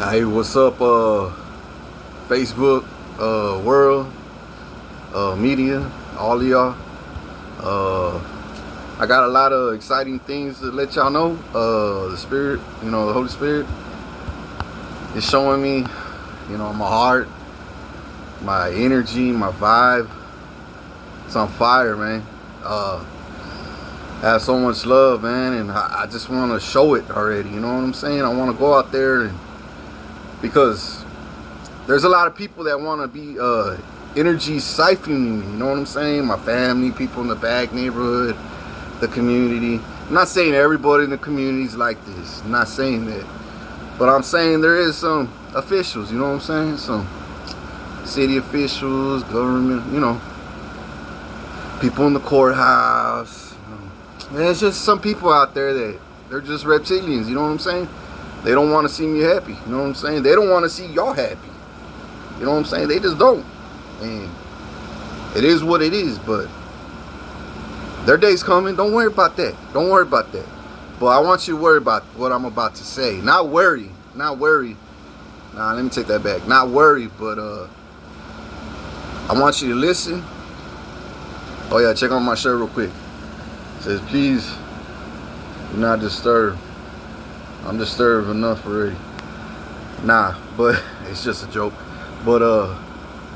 Hey, what's up, Facebook, world, media, all of y'all. I got a lot of exciting things to let y'all know. The Spirit, the Holy Spirit is showing me, my heart, my energy, my vibe. It's on fire, man. I have so much love, man, and I just want to show it already. You know what I'm saying? I want to go out there because there's a lot of people that want to be energy siphoning me, you know what I'm saying? My family, people in the back neighborhood, the community. I'm not saying everybody in the community is like this. I'm not saying that. But I'm saying there is some officials, you know what I'm saying? Some city officials, government, people in the courthouse. There's just some people out there that they're just reptilians, you know what I'm saying? They don't want to see me happy, you know what I'm saying? They don't want to see y'all happy, you know what I'm saying? They just don't. And it is what it is, but their day's coming. Don't worry about that. Don't worry about that. But I want you to worry about what I'm about to say. Not worry. Not worry. Nah, let me take that back. Not worry, but I want you to listen. Oh yeah, check out my shirt real quick. It says, please do not disturb. I'm disturbed enough already. Nah, but it's just a joke. But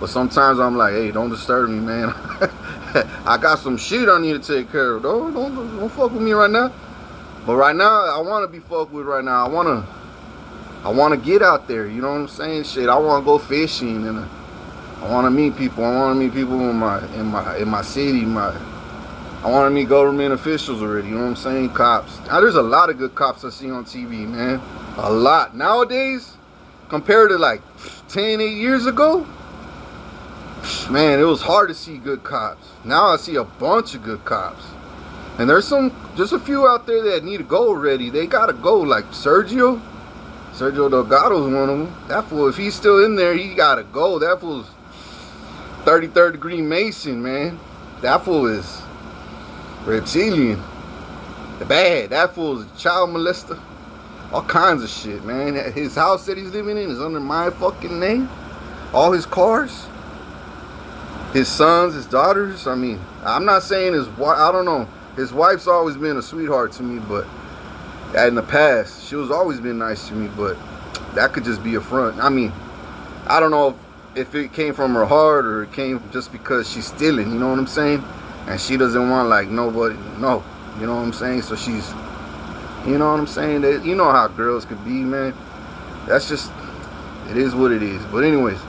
sometimes I'm like, hey, don't disturb me, man. I got some shit I need to take care of. Don't fuck with me right now. But right now, I want to be fucked with right now. I want to get out there. You know what I'm saying? Shit, I want to go fishing and I want to meet people. I want to meet people in my city. I want to meet government officials already. You know what I'm saying? Cops. Now, there's a lot of good cops I see on TV, man. A lot nowadays compared to like 10, 8 years ago. Man, it was hard to see good cops. Now I see a bunch of good cops. And there's just a few out there that need to go already. They gotta go, like Sergio Delgado's one of them. That fool, if he's still in there, he gotta go. That fool's 33rd degree Mason, man. That fool is reptilian. Bad. That fool is a child molester. All kinds of shit, man. His house that he's living in is under my fucking name. All his cars. His sons, his daughters. I mean, I'm not saying his wife. I don't know. His wife's always been a sweetheart to me, but in the past, she was always been nice to me, but that could just be a front. I mean, I don't know if it came from her heart or it came just because she's stealing, you know what I'm saying? And she doesn't want, like, nobody to know, you know what I'm saying? So she's, you know what I'm saying? You know how girls could be, man. That's just, it is what it is. But anyways,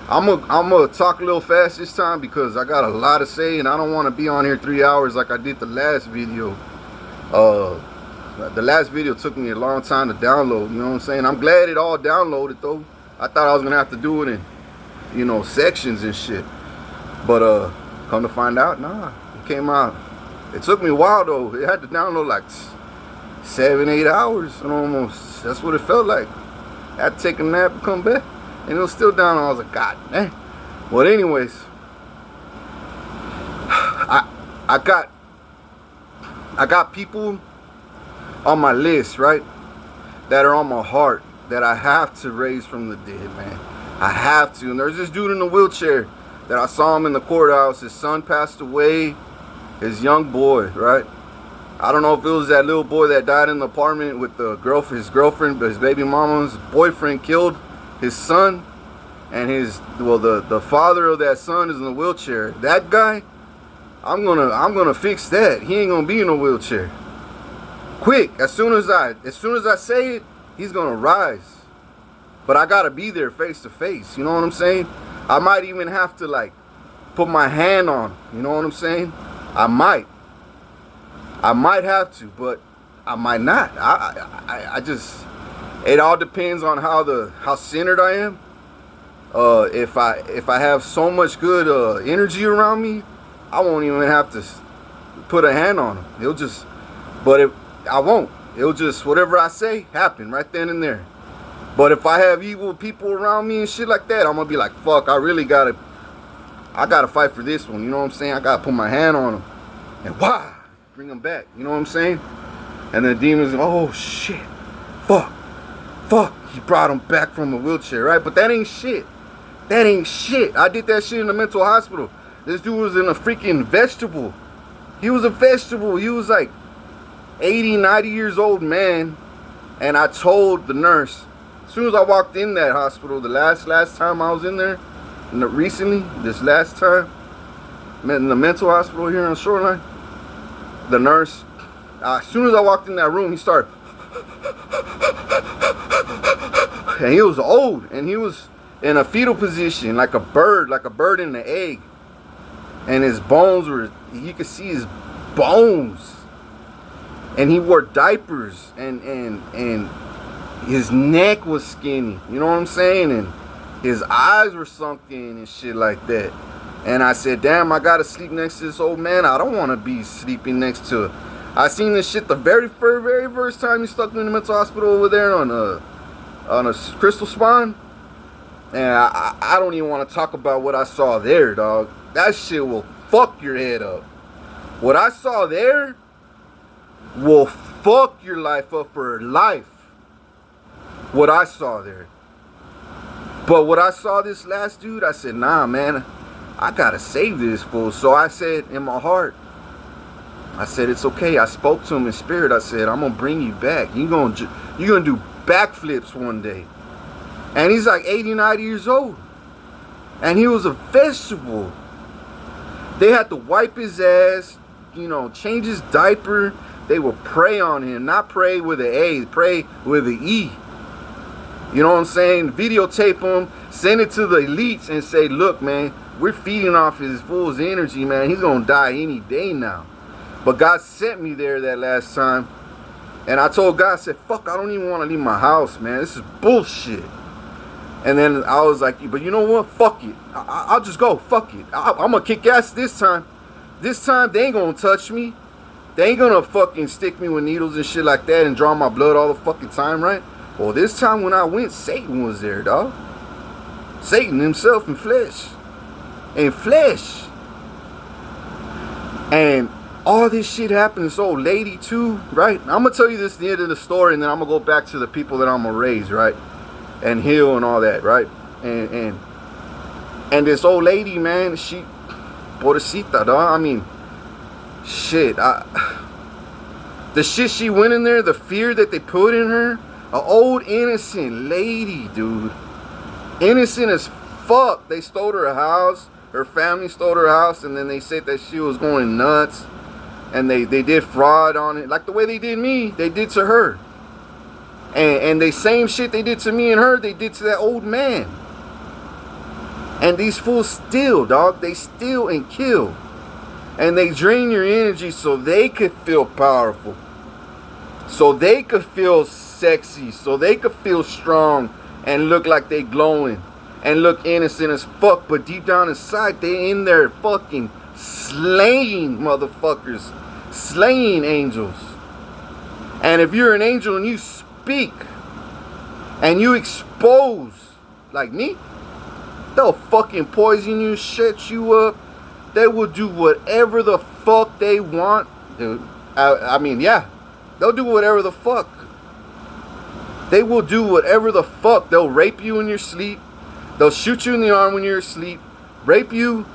I'm gonna talk a little fast this time because I got a lot to say and I don't want to be on here 3 hours like I did the last video. The last video took me a long time to download, you know what I'm saying? I'm glad it all downloaded though. I thought I was gonna have to do it in, sections and shit. But come to find out, nah, it came out. It took me a while though. It had to download like 7, 8 hours and almost. That's what it felt like. I had to take a nap and come back. And it was still down. I was like, God, man. Well, anyways, I got people on my list, right, that are on my heart that I have to raise from the dead, man. I have to. And there's this dude in a wheelchair that I saw him in the courthouse. His son passed away. His young boy, right? I don't know if it was that little boy that died in the apartment with his girlfriend, but his baby mama's boyfriend killed his son, and the father of that son is in a wheelchair. That guy, I'm gonna fix that. He ain't gonna be in a wheelchair. Quick, as soon as I say it, he's gonna rise. But I gotta be there face to face. You know what I'm saying? I might even have to like put my hand on. You know what I'm saying? I might have to, but I might not. I just. It all depends on how centered I am. If I have so much good energy around me, I won't even have to put a hand on him. I won't. It'll just, whatever I say, happen right then and there. But if I have evil people around me and shit like that, I'm gonna be like, fuck, I gotta fight for this one. You know what I'm saying? I gotta put my hand on him and bring him back. You know what I'm saying? And the demons, oh shit, fuck, he brought him back from a wheelchair, right? But that ain't shit. That ain't shit. I did that shit in a mental hospital. This dude was in a freaking vegetable. He was a vegetable. He was like 80, 90 years old, man. And I told the nurse, as soon as I walked in that hospital, the last time I was in there, recently, this last time, in the mental hospital here on the Shoreline, the nurse, as soon as I walked in that room, he started, and he was old, and he was in a fetal position, like a bird in the egg. And his bones were, you could see his bones. And he wore diapers, and his neck was skinny, you know what I'm saying? And his eyes were sunken and shit like that. And I said, damn, I gotta sleep next to this old man. I don't want to be sleeping next to. I seen this shit the very first time he stuck me in the mental hospital over there on a crystal spawn. And I don't even want to talk about what I saw there, dog. That shit will fuck your head up. What I saw there will fuck your life up for life. What I saw there. But what I saw this last dude, I said, nah, man, I gotta save this fool. So I said in my heart, I said, it's okay. I spoke to him in spirit. I said, I'm gonna bring you back. You're gonna do backflips one day. And he's like 80, 90 years old. And he was a vegetable. They had to wipe his ass, you know, change his diaper. They would pray on him. Not pray with an A, pray with an E. You know what I'm saying? Videotape him, send it to the elites and say, look, man, we're feeding off his fool's energy, man. He's going to die any day now. But God sent me there that last time. And I told God, I said, fuck, I don't even want to leave my house, man. This is bullshit. And then I was like, but you know what? Fuck it. I'll just go. Fuck it. I'm going to kick ass this time. This time, they ain't going to touch me. They ain't going to fucking stick me with needles and shit like that and draw my blood all the fucking time, right? Well, this time when I went, Satan was there, dog. Satan himself in flesh. In flesh. And all this shit happened. This old lady too, right? I'm going to tell you this at the end of the story, and then I'm going to go back to the people that I'm going to raise, right? And heal and all that, right? And this old lady, man, she, pobrecita, dog. I mean, shit. The shit she went in there, the fear that they put in her. An old innocent lady, dude. Innocent as fuck. They stole her house. Her family stole her house, and then they said that she was going nuts. And they did fraud on it. Like the way they did me, they did to her. And the same shit they did to me and her, they did to that old man. And these fools steal, dog. They steal and kill. And they drain your energy so they could feel powerful. So they could feel sexy. So they could feel strong and look like they glowing. And look innocent as fuck. But deep down inside, they in there fucking slaying motherfuckers. Slaying angels. And if you're an angel and you speak and you expose, like me, they'll fucking poison you, shut you up. They will do whatever the fuck they want, dude. I mean, yeah, they'll do whatever the fuck. They will do whatever the fuck. They'll rape you in your sleep. They'll shoot you in the arm when you're asleep. Rape you.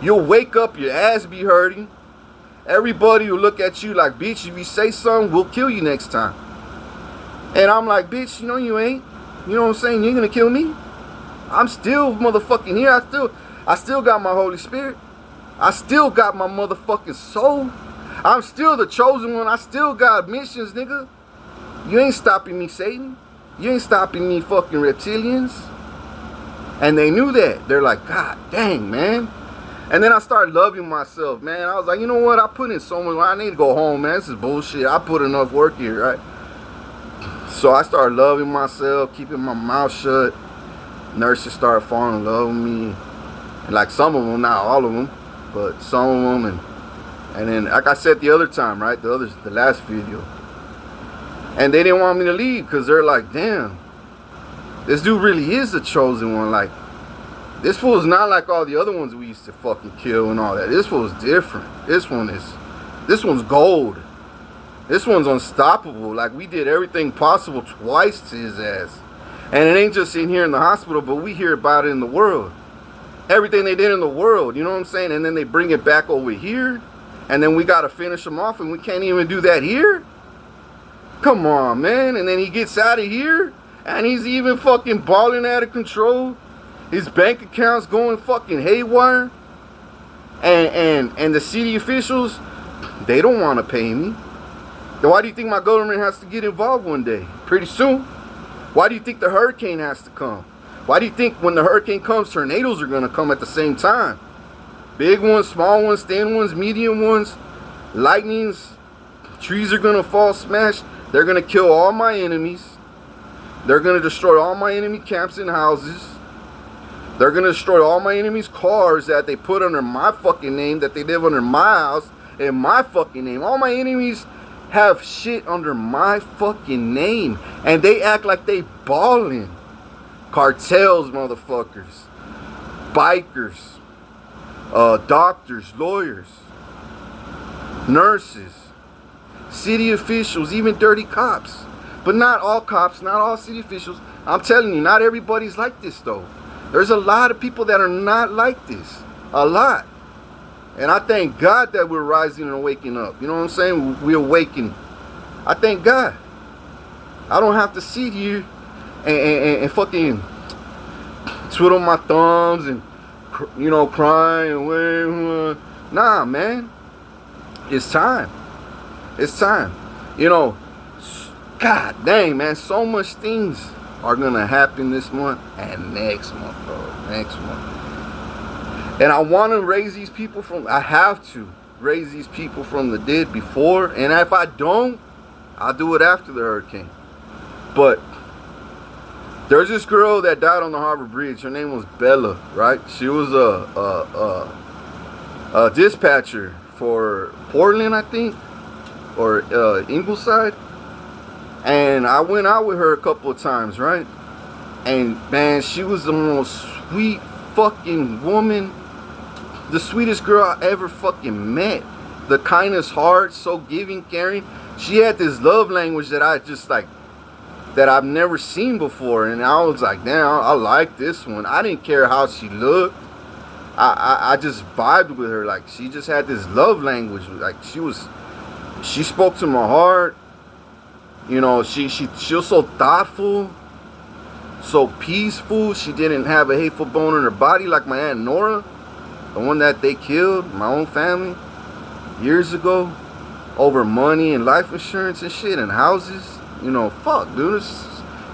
You'll wake up, your ass be hurting. Everybody will look at you like, bitch, if you say something, we'll kill you next time. And I'm like, bitch, you know you ain't. You know what I'm saying? You ain't gonna kill me. I'm still motherfucking here. I still got my Holy Spirit. I still got my motherfucking soul. I'm still the chosen one. I still got missions, nigga. You ain't stopping me, Satan. You ain't stopping me, fucking reptilians. And they knew that. They're like, God dang, man. And then I started loving myself, man. I was like, you know what? I put in so much. I need to go home, man. This is bullshit. I put enough work here, right? So I started loving myself, keeping my mouth shut. Nurses started falling in love with me. And like some of them, not all of them, but some of them. And then, like I said the other time, right? The last video. And they didn't want me to leave because they're like, damn, this dude really is the chosen one. Like, this fool is not like all the other ones we used to fucking kill and all that. This fool is different. This one's gold. This one's unstoppable. Like, we did everything possible twice to his ass. And it ain't just in here in the hospital, but we hear about it in the world. Everything they did in the world, you know what I'm saying? And then they bring it back over here. And then we got to finish them off, and we can't even do that here? Come on, man. And then he gets out of here, and he's even fucking balling out of control. His bank account's going fucking haywire. And the city officials, they don't want to pay me. Then why do you think my government has to get involved one day? Pretty soon. Why do you think the hurricane has to come? Why do you think when the hurricane comes, tornadoes are going to come at the same time? Big ones, small ones, thin ones, medium ones, lightnings, trees are going to fall smash. They're going to kill all my enemies. They're going to destroy all my enemy camps and houses. They're going to destroy all my enemies' cars that they put under my fucking name, that they live under my house in my fucking name. All my enemies have shit under my fucking name, and they act like they ballin'. Cartels, motherfuckers, bikers, doctors, lawyers, nurses, city officials, even dirty cops. But not all cops, not all city officials. I'm telling you, not everybody's like this though. There's a lot of people that are not like this. A lot. And I thank God that we're rising and waking up. You know what I'm saying? We're awakening. I thank God. I don't have to sit here and fucking twiddle my thumbs and, you know, crying and wait. Nah, man. It's time. It's time. You know, God dang, man. So much things are going to happen this month and next month, bro. Next month. And I want to raise these people from, I have to raise these people from the dead before. And if I don't, I'll do it after the hurricane. But there's this girl that died on the Harbor Bridge. Her name was Bella, right? She was a dispatcher for Portland, I think, or Ingleside. And I went out with her a couple of times, right? And man, she was the most sweet fucking woman. The sweetest girl I ever fucking met. The kindest heart, so giving, caring. She had this love language that I just like, that I've never seen before. And I was like, damn, I like this one. I didn't care how she looked. I just vibed with her. Like, she just had this love language. Like, she spoke to my heart. You know, she was so thoughtful, so peaceful. She didn't have a hateful bone in her body like my Aunt Nora, the one that they killed, my own family, years ago, over money and life insurance and shit and houses. You know, fuck, dude.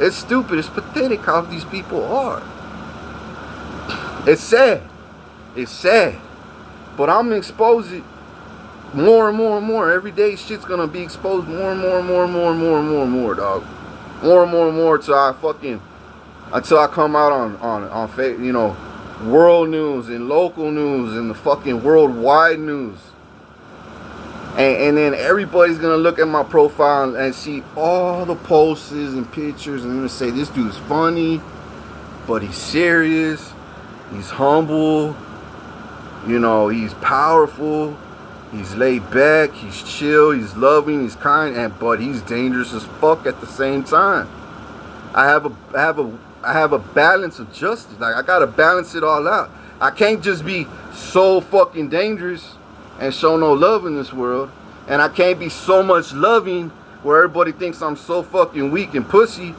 It's stupid. It's pathetic how these people are. It's sad. It's sad. But I'm exposing more and more and more. Every day shit's gonna be exposed more and more and more and more and more and more and more, dog. More and more and more until I come out on you know, world news and local news and the fucking worldwide news. And then everybody's gonna look at my profile and see all the posts and pictures and they're gonna say this dude's funny, but he's serious, he's humble, you know, he's powerful. He's laid back, he's chill, he's loving, he's kind, but he's dangerous as fuck at the same time. I have a balance of justice. Like, I gotta balance it all out. I can't just be so fucking dangerous and show no love in this world. And I can't be so much loving where everybody thinks I'm so fucking weak and pussy.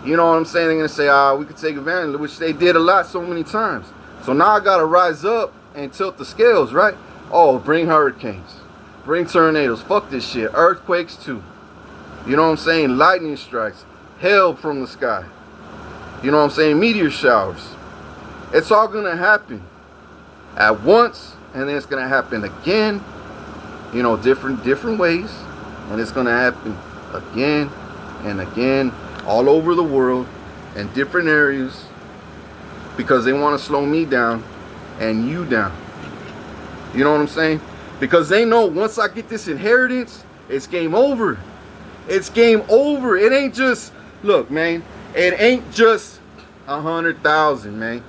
You know what I'm saying? They're gonna say, we could take advantage, which they did a lot so many times. So now I gotta rise up and tilt the scales, right? Oh, bring hurricanes, bring tornadoes, fuck this shit, earthquakes too. You know what I'm saying? Lightning strikes, hail from the sky. You know what I'm saying? Meteor showers. It's all gonna happen at once, and then it's gonna happen again. You know, different ways, and it's gonna happen again and again, all over the world, in different areas, because they want to slow me down and you down. You know what I'm saying? Because they know once I get this inheritance, it's game over. It's game over. It ain't just, look, man, it ain't just 100,000, man.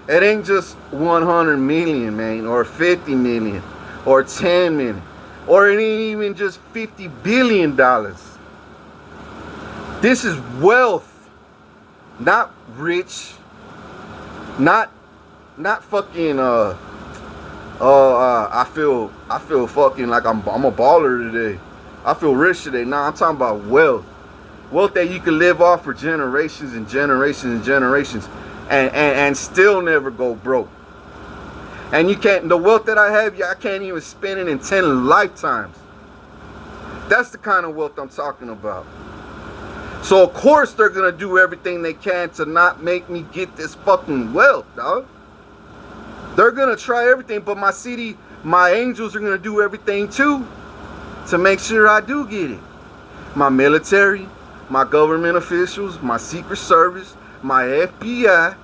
It ain't just 100 million, man, or 50 million, or 10 million, or it ain't even just $50 billion. This is wealth. not rich, not fucking I feel fucking like I'm a baller today. I feel rich today. Nah, I'm talking about wealth. Wealth that you can live off for generations and generations and generations and still never go broke. And you can't, the wealth that I have, I can't even spend it in 10 lifetimes. That's the kind of wealth I'm talking about. So of course they're gonna do everything they can to not make me get this fucking wealth, dog. They're gonna try everything, but my city, my angels are gonna do everything too to make sure I do get it. My military, my government officials, my Secret Service, my FBI,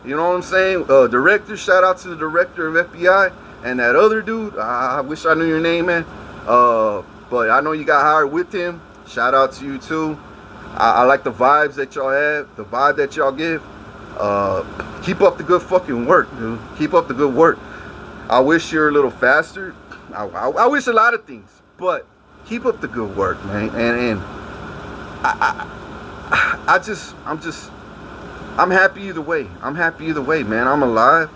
you know what I'm saying? Director, shout out to the director of FBI and that other dude. I wish I knew your name, man. But I know you got hired with him. Shout out to you too. I like the vibes that y'all have, the vibe that y'all give. Keep up the good fucking work, dude. Keep up the good work. I wish you're a little faster. I wish a lot of things, but keep up the good work, man. And I'm happy either way. I'm happy either way, man. I'm alive.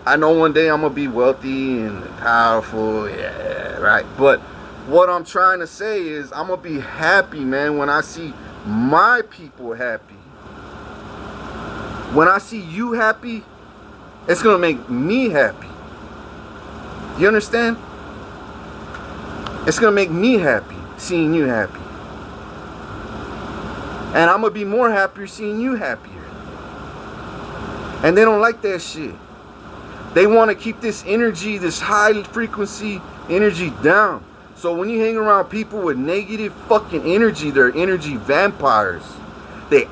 I know one day I'm gonna be wealthy and powerful, yeah, right. But what I'm trying to say is I'm gonna be happy, man, when I see my people happy. When I see you happy, it's gonna make me happy. You understand? It's gonna make me happy seeing you happy. And I'm gonna be more happier seeing you happier. And they don't like that shit. They want to keep this energy, this high frequency energy down. So when you hang around people with negative fucking energy, they're energy vampires. They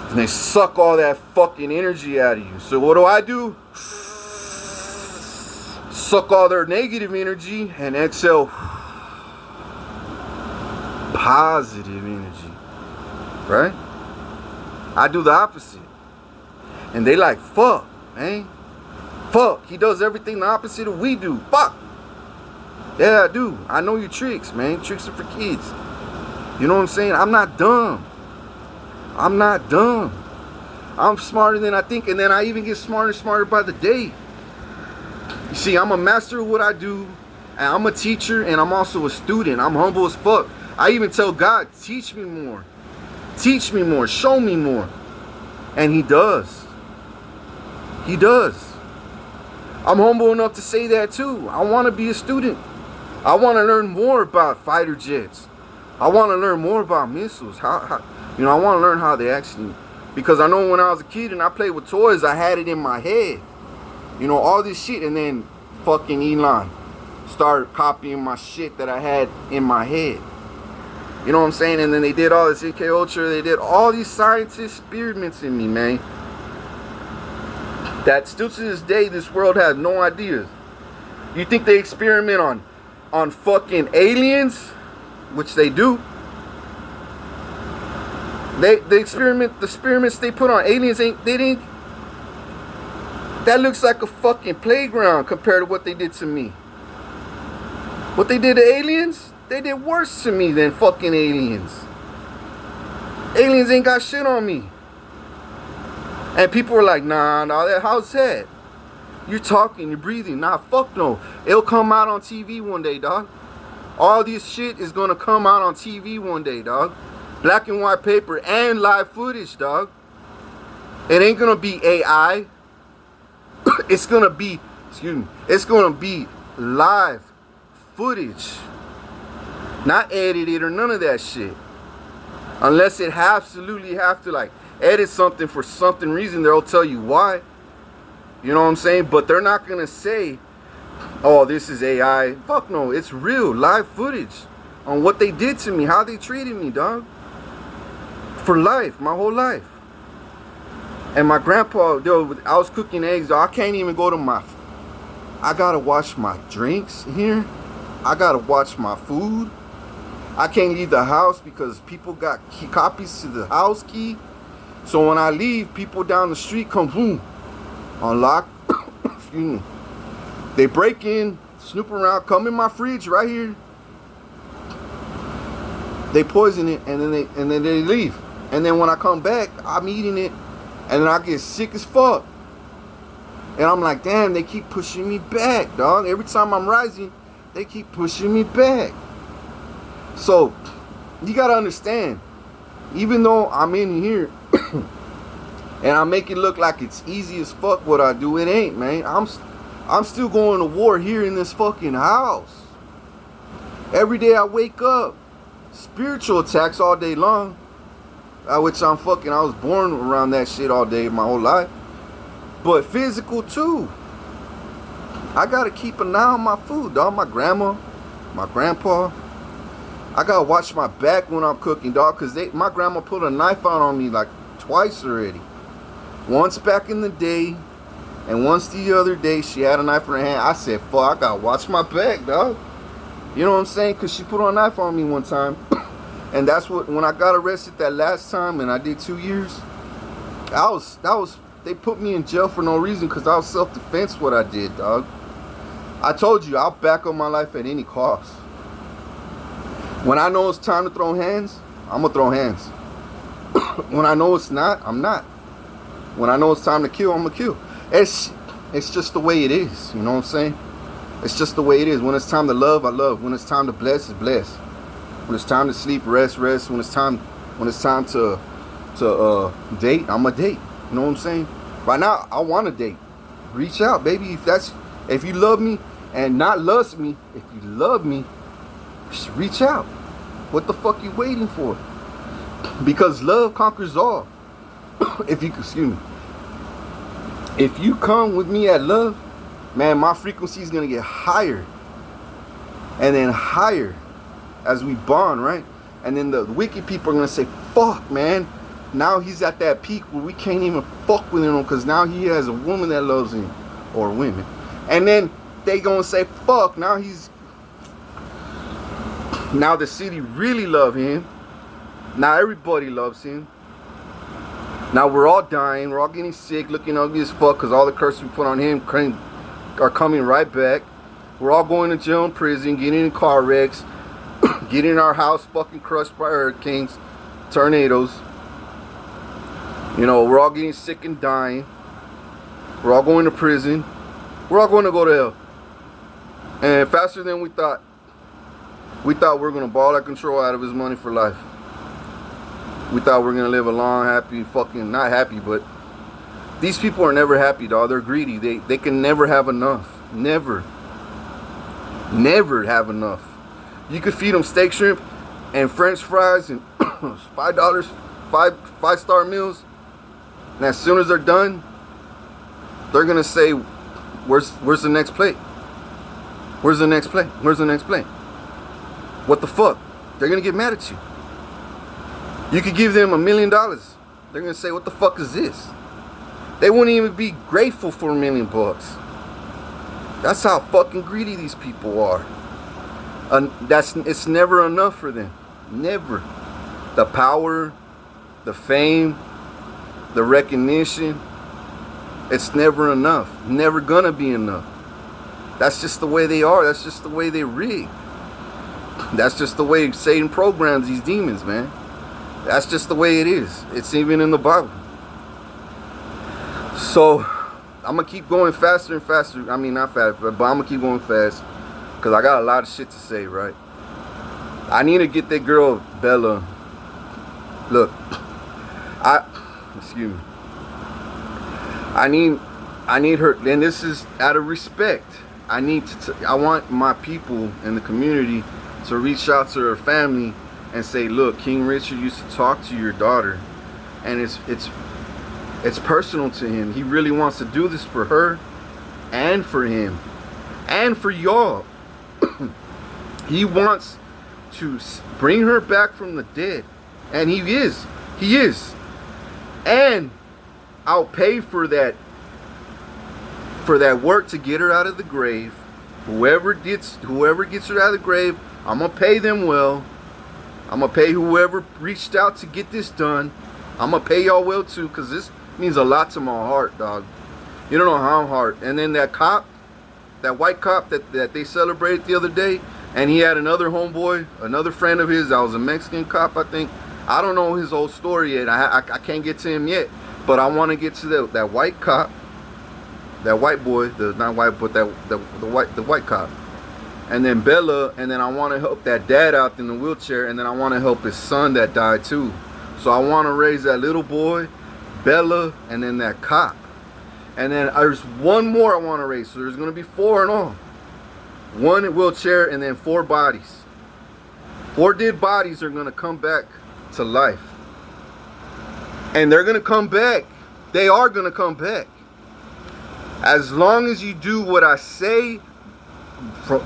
and they suck all that fucking energy out of you. So what do? Suck all their negative energy and exhale positive energy. Right? I do the opposite. And they like, fuck, man. Fuck. He does everything the opposite of we do. Fuck. Yeah, I do. I know your tricks, man. Tricks are for kids. You know what I'm saying? I'm not dumb. I'm not dumb. I'm smarter than I think. And then I even get smarter and smarter by the day. You see, I'm a master of what I do. And I'm a teacher. And I'm also a student. I'm humble as fuck. I even tell God, teach me more. Teach me more. Show me more. And he does. He does. I'm humble enough to say that too. I want to be a student. I want to learn more about fighter jets. I want to learn more about missiles. I want to learn how they actually... Because I know when I was a kid and I played with toys, I had it in my head. You know, all this shit. And then fucking Elon started copying my shit that I had in my head. You know what I'm saying? And then they did all this AK Ultra. They did all these scientist experiments in me, man. That still to this day, this world has no ideas. You think they experiment on fucking aliens? Which they do. The experiments they put on aliens that looks like a fucking playground compared to what they did to me. What they did to aliens, they did worse to me than fucking aliens. Aliens ain't got shit on me. And people were like, nah, how's that? You're talking, you're breathing. Nah, fuck no. It'll come out on TV one day, dog. All this shit is gonna come out on TV one day, dog. Black and white paper and live footage, dog. It ain't gonna be AI. It's gonna be, it's gonna be live footage. Not edited or none of that shit. Unless it absolutely have to like edit something for something reason, they'll tell you why. You know what I'm saying? But they're not gonna say, oh, this is AI. Fuck no, it's real live footage on what they did to me, how they treated me, dog. For life, my whole life. And my grandpa, dude, I was cooking eggs, dog. I can't even go to I gotta wash my drinks here. I gotta watch my food. I can't leave the house because people got copies to the house key. So when I leave, people down the street come, boom, unlock. Excuse me. They break in, snoop around, come in my fridge right here. They poison it and then they leave. And then when I come back, I'm eating it, and then I get sick as fuck. And I'm like, damn, they keep pushing me back, dog. Every time I'm rising, they keep pushing me back. So, you gotta understand, even though I'm in here, and I make it look like it's easy as fuck what I do, it ain't, man. I'm still going to war here in this fucking house. Every day I wake up, spiritual attacks all day long. Which I was born around that shit all day my whole life. But physical too. I gotta keep an eye on my food, dog. My grandma, my grandpa. I gotta watch my back when I'm cooking, dog, because my grandma put a knife out on me like twice already. Once back in the day, and once the other day, she had a knife in her hand. I said, fuck, I gotta watch my back, dog. You know what I'm saying? Because she put a knife on me one time. And that's when I got arrested that last time, and I did 2 years. They put me in jail for no reason, because I was self-defense what I did, dog. I told you, I'll back up my life at any cost. When I know it's time to throw hands, I'm going to throw hands. When I know it's not, I'm not. When I know it's time to kill, I'm going to kill. It's just the way it is, you know what I'm saying? It's just the way it is. When it's time to love, I love. When it's time to bless, it's bless. When it's time to sleep, rest. When it's time to date, I'm a date. You know what I'm saying? Right now, I want to date. Reach out, baby. If you love me and not lust me, if you love me, just reach out. What the fuck you waiting for? Because love conquers all. If you come with me at love, man, my frequency is gonna get higher and then higher as we bond, right? And then the wicked people are gonna say, fuck, man, now he's at that peak where we can't even fuck with him because now he has a woman that loves him, or women. And then they gonna say, fuck, now the city really love him. Now everybody loves him. Now we're all dying, we're all getting sick, looking ugly as fuck because all the curses we put on him are coming right back. We're all going to jail and prison, getting in car wrecks, getting our house fucking crushed by hurricanes, tornadoes. You know, we're all getting sick and dying. We're all going to prison. We're all going to go to hell. And faster than we thought. We thought we were going to ball that control out of his money for life. We thought we were going to live a long, happy, fucking, not happy, but these people are never happy, dog. They're greedy. They can never have enough. Never. Never have enough. You could feed them steak, shrimp, and French fries and $5, five-star meals. And as soon as they're done, they're going to say, where's the next plate? Where's the next plate? Where's the next plate? What the fuck? They're going to get mad at you. You could give them $1 million. They're going to say, what the fuck is this? They wouldn't even be grateful for $1 million. That's how fucking greedy these people are. It's never enough for them. Never. The power, the fame, the recognition, it's never enough. Never gonna be enough. That's just the way they are. That's just the way they rig. That's just the way Satan programs these demons, man. That's just the way it is. It's even in the Bible. So I'm gonna keep going faster and faster. I mean, not fast, but I'm gonna keep going fast because I got a lot of shit to say, right? I need to get that girl Bella. Look, excuse me. I need her, and this is out of respect. I want my people in the community to reach out to her family and say, look, King Richard used to talk to your daughter, and it's personal to him. He really wants to do this for her and for him and for y'all. He wants to bring her back from the dead, and he is. And I'll pay for that work to get her out of the grave. Whoever gets her out of the grave, I'm gonna pay them well. I'm gonna pay whoever reached out to get this done. I'm gonna pay y'all well too, because this means a lot to my heart, dog. You don't know how hard. And then that cop, that white cop that they celebrated the other day, and he had another homeboy, another friend of his that was a Mexican cop, I think. I don't know his whole story yet. I can't get to him yet. But I want to get to that white cop, that white boy, not white, but the white cop. And then Bella, and then I want to help that dad out in the wheelchair, and then I want to help his son that died too. So I want to raise that little boy, Bella, and then that cop. And then there's one more I want to raise. So there's going to be 4 in all. 1 wheelchair, and then 4 bodies. 4 dead bodies are going to come back to life. And they're going to come back. They are going to come back. As long as you do what I say,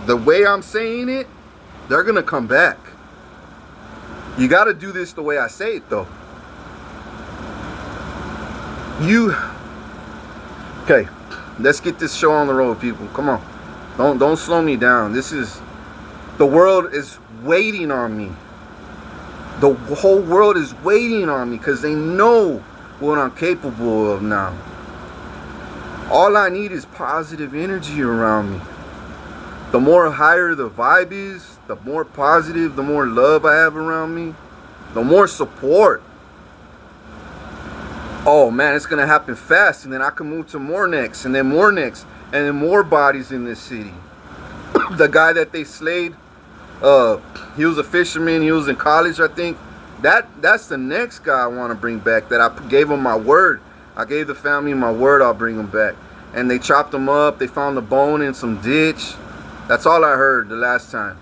the way I'm saying it, they're gonna come back. You got to do this the way I say it, though. Okay, let's get this show on the road, people. Come on, don't slow me down. The world is waiting on me. The whole world is waiting on me because they know what I'm capable of now. All I need is positive energy around me. The more higher the vibe is, the more positive, the more love I have around me, the more support. Oh man, it's gonna happen fast, and then I can move to more necks, and then more necks, and then more bodies in this city. The guy that they slayed, he was a fisherman, he was in college, I think. That's the next guy I want to bring back, that I gave him my word. I gave the family my word I'll bring him back. And they chopped him up, they found the bone in some ditch. That's all I heard the last time.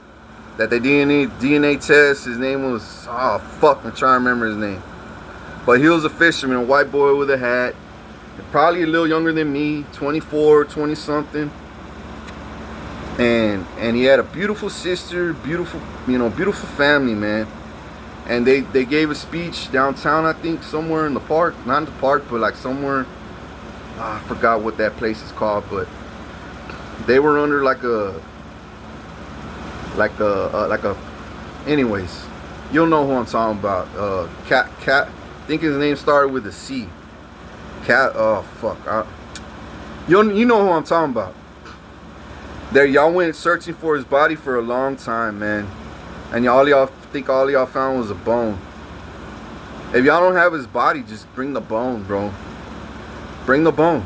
That they DNA test, his name was, oh fuck, I'm trying to remember his name. But he was a fisherman, a white boy with a hat. Probably a little younger than me, 24, 20 something. And he had a beautiful sister, beautiful family, man. And they gave a speech downtown, I think, somewhere in the park. Not in the park, but like somewhere. I forgot what that place is called, but they were under anyways, you'll know who I'm talking about. Cat, I think his name started with a C. Cat, oh fuck. You know who I'm talking about. Y'all went searching for his body for a long time, man. And all y'all found was a bone. If y'all don't have his body, just bring the bone, bro. Bring the bone.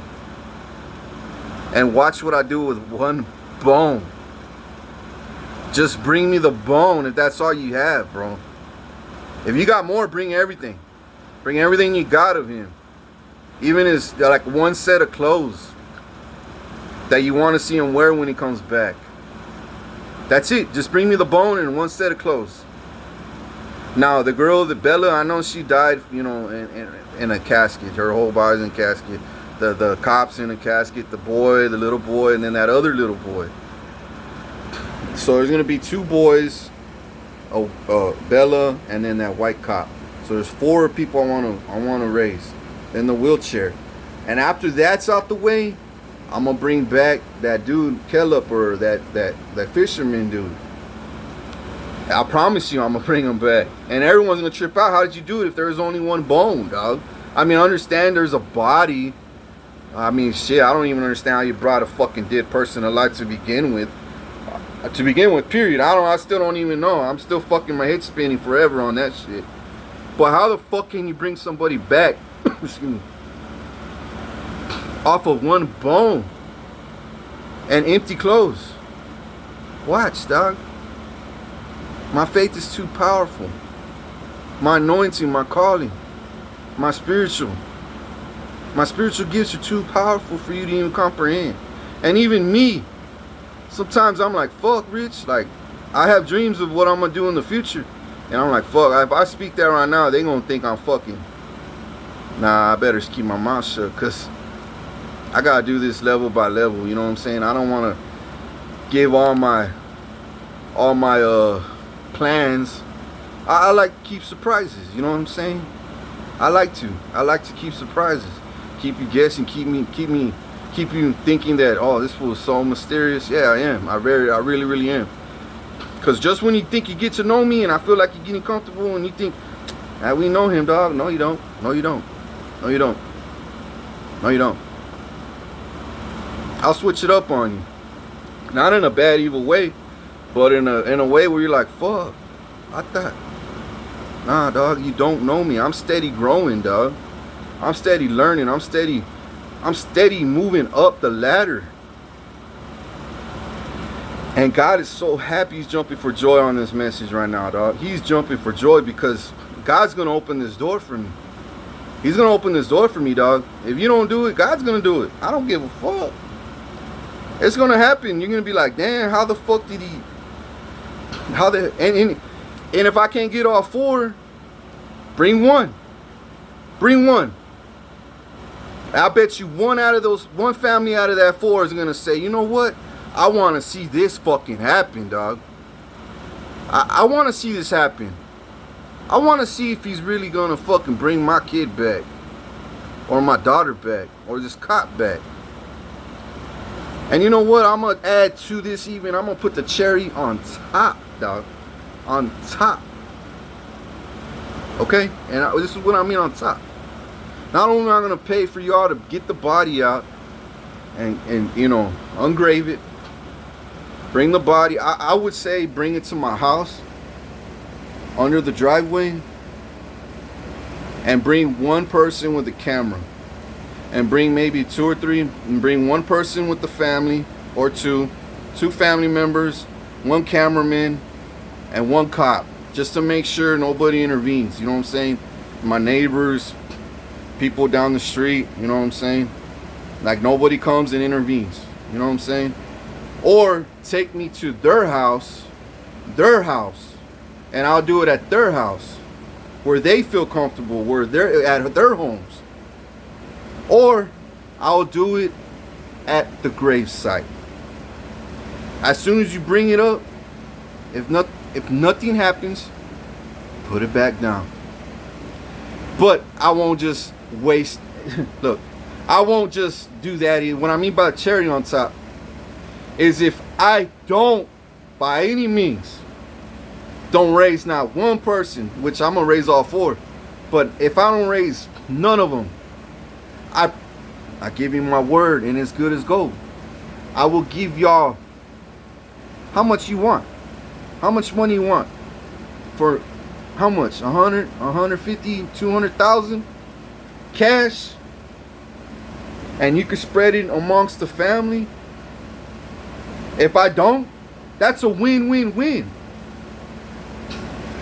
And watch what I do with one bone. Just bring me the bone if that's all you have, bro. If you got more, bring everything. Bring everything you got of him. Even his, like, one set of clothes that you want to see him wear when he comes back. That's it. Just bring me the bone and one set of clothes. Now, the girl, the Bella, I know she died, in a casket. Her whole body's in a casket. The cops in a casket. The boy, the little boy, and then that other little boy. So there's gonna be 2 boys, Bella, and then that white cop. So there's 4 people I wanna raise. Then the wheelchair, and after that's out the way, I'm gonna bring back that dude Kellup, or that fisherman dude. I promise you, I'm gonna bring him back, and everyone's gonna trip out. How did you do it if there was only one bone, dog? I mean, I understand there's a body. I mean, shit, I don't even understand how you brought a fucking dead person alive to begin with. Period. I still don't even know. I'm still fucking my head spinning forever on that shit. But how the fuck can you bring somebody back excuse me, off of one bone and empty clothes? Watch, dog. My faith is too powerful. My anointing, my calling, my spiritual gifts are too powerful for you to even comprehend. And even me, sometimes I'm like, fuck, Rich. Like, I have dreams of what I'm going to do in the future. And I'm like, fuck, if I speak that right now, they going to think I'm fucking. Nah, I better just keep my mouth shut, because I got to do this level by level. You know what I'm saying? I don't want to give all my plans. I like to keep surprises. You know what I'm saying? I like to keep surprises. Keep you guessing. Keep you thinking that, oh, this was so mysterious. Yeah, I am. I really am. Because just when you think you get to know me and I feel like you're getting comfortable and you think, ah, we know him, dog. No, you don't. No, you don't. No, you don't. No, you don't. I'll switch it up on you. Not in a bad, evil way, but in a way where you're like, fuck, I Nah, dog, you don't know me. I'm steady growing, dog. I'm steady learning. I'm steady moving up the ladder. And God is so happy. He's jumping for joy on this message right now, dog. He's jumping for joy because God's going to open this door for me. He's going to open this door for me, dog. If you don't do it, God's going to do it. I don't give a fuck. It's going to happen. You're going to be like, damn, how the fuck did he... And if I can't get all 4, bring one. Bring one. I bet you one family out of that 4 is going to say, you know what? I want to see this fucking happen, dog. I want to see this happen. I want to see if he's really going to fucking bring my kid back. Or my daughter back. Or this cop back. And you know what? I'm going to add to this even. I'm going to put the cherry on top, dog. On top. Okay? And this is what I mean on top. Not only am I going to pay for y'all to get the body out. And you know, engrave it. Bring the body. I would say bring it to my house. Under the driveway. And bring one person with a camera. And bring maybe 2 or 3. And bring one person with the family. Or 2 family members. 1 cameraman. And 1 cop. Just to make sure nobody intervenes. You know what I'm saying? My neighbors. People down the street. You know what I'm saying? Like nobody comes and intervenes. You know what I'm saying? Or take me to their house. And I'll do it at their house. Where they feel comfortable. Where they're at their homes. Or I'll do it at the gravesite. As soon as you bring it up, if nothing happens, put it back down. But I won't just waste. Look, I won't just do that either. What I mean by cherry on top is if I don't, by any means, don't raise not one person, which I'm going to raise all 4. But if I don't raise none of them, I give you my word, and it's good as gold. I will give y'all how much you want. How much money you want? For how much? 100, 150, 200,000 cash? And you can spread it amongst the family. If I don't, that's a win-win-win.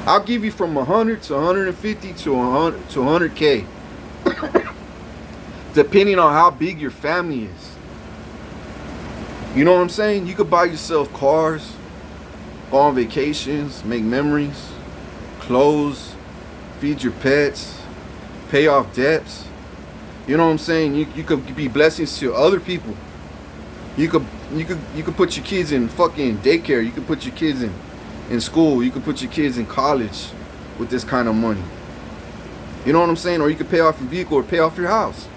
I'll give you from 100 to 150 to 100 to 100K. Depending on how big your family is. You know what I'm saying? You could buy yourself cars, go on vacations, make memories, clothes, feed your pets, pay off debts. You know what I'm saying? You could be blessings to other people. You could put your kids in fucking daycare. You could put your kids in school. You could put your kids in college with this kind of money. You know what I'm saying? Or you could pay off your vehicle or pay off your house.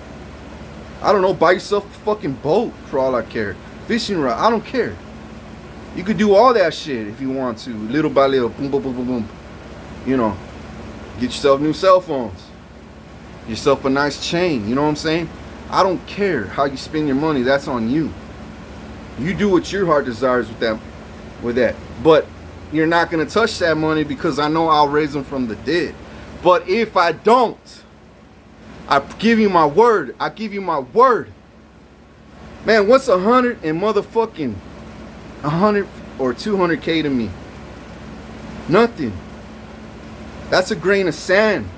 I don't know, buy yourself a fucking boat for all I care. Fishing rod, I don't care. You could do all that shit if you want to. Little by little, boom, boom, boom, boom, boom. You know, get yourself new cell phones. Get yourself a nice chain, you know what I'm saying? I don't care how you spend your money, that's on you. You do what your heart desires with that. But you're not going to touch that money because I know I'll raise them from the dead. But if I don't, I give you my word. I give you my word. Man, what's 100 and motherfucking 100 or 200K to me? Nothing. That's a grain of sand.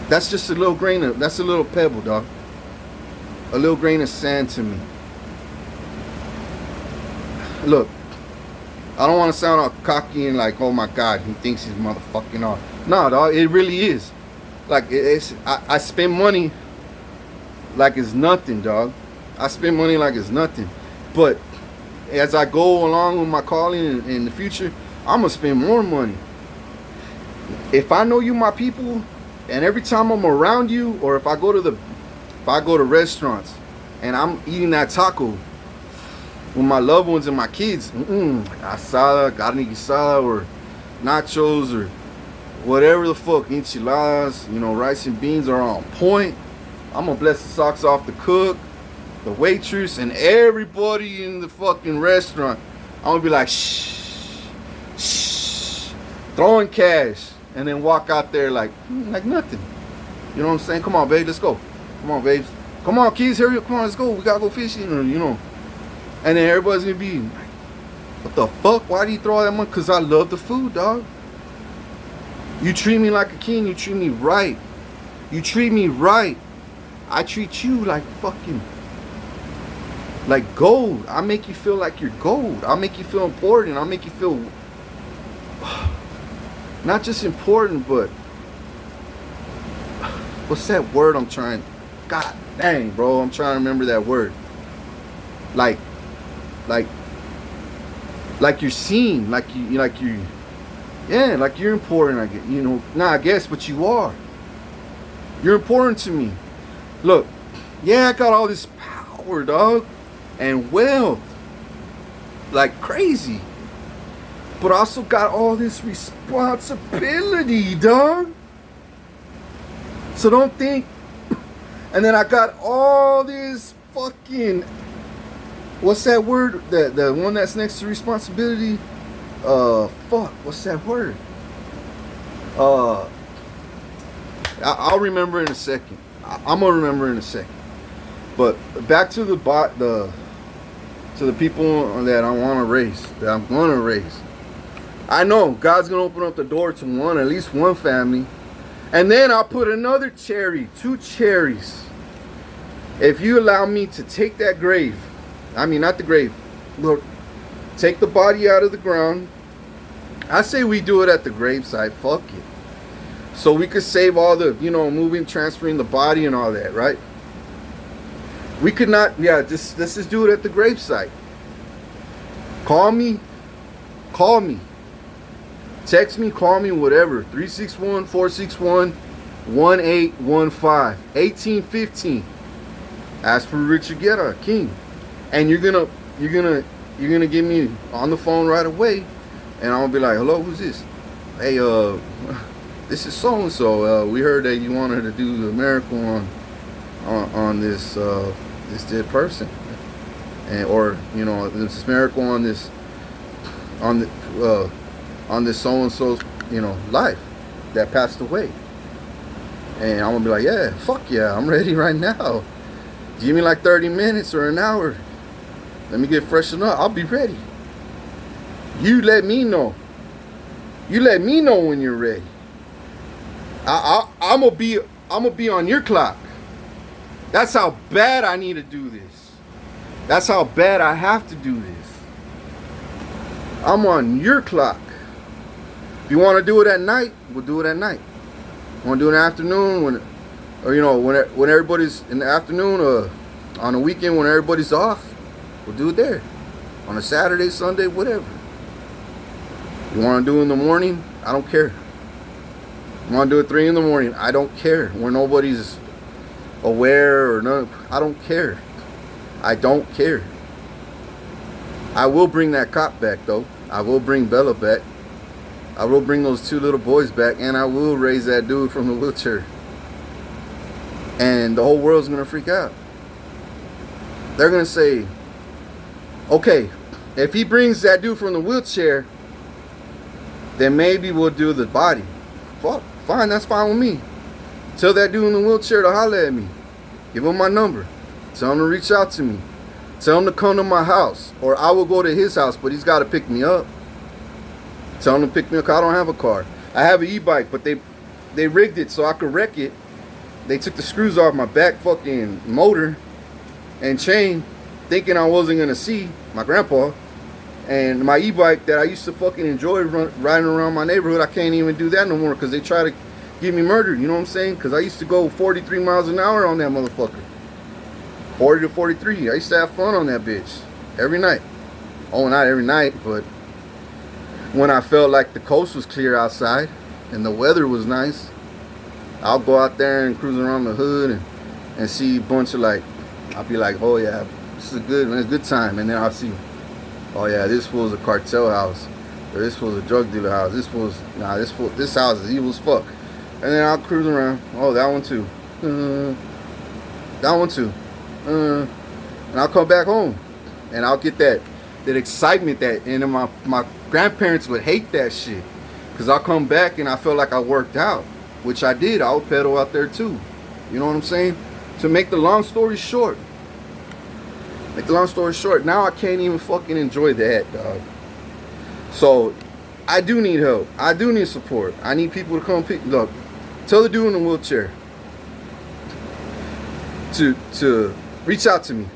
That's just a little grain of, that's a little pebble, dog. A little grain of sand to me. Look, I don't want to sound all cocky and like, oh my God, he thinks he's motherfucking off. No, dog, it really is. Like, I spend money like it's nothing, dog. I spend money like it's nothing. But as I go along with my calling in the future, I'm going to spend more money. If I know you my people, and every time I'm around you, or if I go to restaurants and I'm eating that taco with my loved ones and my kids, asada, carne guisada, or nachos, or whatever the fuck, enchiladas, you know, rice and beans are on point. I'm gonna bless the socks off the cook, the waitress, and everybody in the fucking restaurant. I'm gonna be like, shh, shh, throwing cash, and then walk out there like nothing. You know what I'm saying? Come on, babe, let's go. Come on, babes. Come on, kids, hurry up. Come on, let's go. We gotta go fishing, you know. And then everybody's gonna be like, what the fuck? Why do you throw all that money? Because I love the food, dog. You treat me like a king. You treat me right. You treat me right. I treat you like fucking, like gold. I make you feel like you're gold. I make you feel important. I make you feel not just important, but what's that word I'm trying? God dang, bro, I'm trying to remember that word. Like you're seen, like you, yeah, like you're important. I get, you know, nah, I guess, but you are. You're important to me. Look, yeah, I got all this power, dog, and wealth, like crazy. But I also got all this responsibility, dog. So don't think. And then I got all this fucking, what's that word? The one that's next to responsibility. Fuck. What's that word? I'll remember in a second. I'm gonna remember in a second. But back to the people that I want to raise, that I'm gonna raise. I know God's gonna open up the door to at least one family, and then I'll put another cherry, 2 cherries. If you allow me to take that grave, I mean not the grave, look, take the body out of the ground. I say we do it at the gravesite. Fuck it. So we could save all the, you know, moving, transferring the body and all that, right? We could not, yeah, let's just do it at the gravesite. Call me. Text me, call me, whatever. 361-461-1815. 1815. Ask for Richard GUERRA, King. And you're gonna get me on the phone right away, and I'm gonna be like, hello, who's this? Hey, this is so and so. We heard that you wanted to do the miracle on this this dead person, and or you know, this miracle on this so and so's, you know, life that passed away. And I'm gonna be like, yeah, fuck yeah, I'm ready right now. Give me like 30 minutes or an hour. Let me get freshened up. I'll be ready. You let me know. You let me know when you're ready. I'm gonna be on your clock. That's how bad I need to do this. That's how bad I have to do this. I'm on your clock. If you want to do it at night, we'll do it at night. Want to do it in the afternoon, when everybody's in the afternoon, or on a weekend when everybody's off, we'll do it there. On a Saturday, Sunday, whatever. You want to do it in the morning? I don't care. You want to do it 3 in the morning? I don't care. When nobody's aware or none, I don't care. I don't care. I will bring that cop back though. I will bring Bella back. I will bring those 2 little boys back, and I will raise that dude from the wheelchair. And the whole world's gonna freak out. They're gonna say, okay, if he brings that dude from the wheelchair, then maybe we'll do the body. Fuck, fine, that's fine with me. Tell that dude in the wheelchair to holler at me. Give him my number. Tell him to reach out to me. Tell him to come to my house, or I will go to his house, but he's got to pick me up. Tell him to pick me up. I don't have a car. I have an e-bike, but they rigged it so I could wreck it. They took the screws off my back fucking motor and chain, thinking I wasn't gonna see my grandpa. And my e-bike that I used to fucking enjoy riding around my neighborhood, I can't even do that no more because they try to get me murdered. You know what I'm saying? Because I used to go 43 miles an hour on that motherfucker. 40 to 43. I used to have fun on that bitch every night. Oh, not every night, but when I felt like the coast was clear outside and the weather was nice, I'll go out there and cruise around the hood and see a bunch of, like, I'll be like, oh yeah, this is a good time. And then I'll see, oh yeah, this fool's a cartel house, or this fool's a drug dealer house. This house is evil as fuck. And then I'll cruise around. Oh, that one too. That one too. And I'll come back home, and I'll get that excitement and my grandparents would hate that shit. Because I'll come back and I feel like I worked out, which I did. I would pedal out there too. You know what I'm saying? To make the long story short, now I can't even fucking enjoy that, dog. So I do need help. I do need support. I need people to come pick. Look, tell the dude in the wheelchair to reach out to me.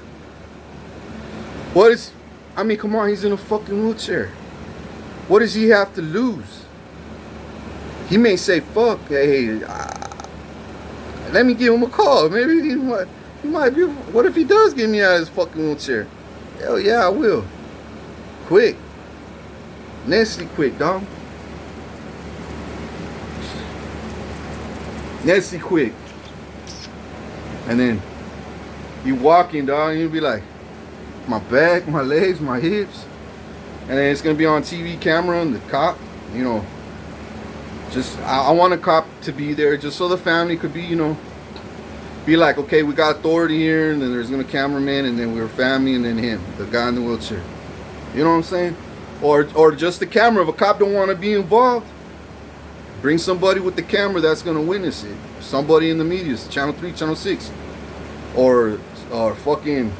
I mean, come on, he's in a fucking wheelchair. What does he have to lose? He may say, fuck, hey, let me give him a call. Maybe he might be, what if he does get me out of his fucking wheelchair? Hell yeah, I will. Quick. Nestle quick, dog. Nestle quick. And then you walking, dog, and you'll be like, my back, my legs, my hips. And then it's gonna be on TV camera and the cop, you know, just I want a cop to be there just so the family could be, you know, be like, okay, we got authority here, and then there's gonna cameraman, and then we're family, and then him, the guy in the wheelchair. You know what I'm saying? Or just the camera. If a cop don't want to be involved, bring somebody with the camera that's gonna witness it. Somebody in the media, channel 3, channel 6, or fucking,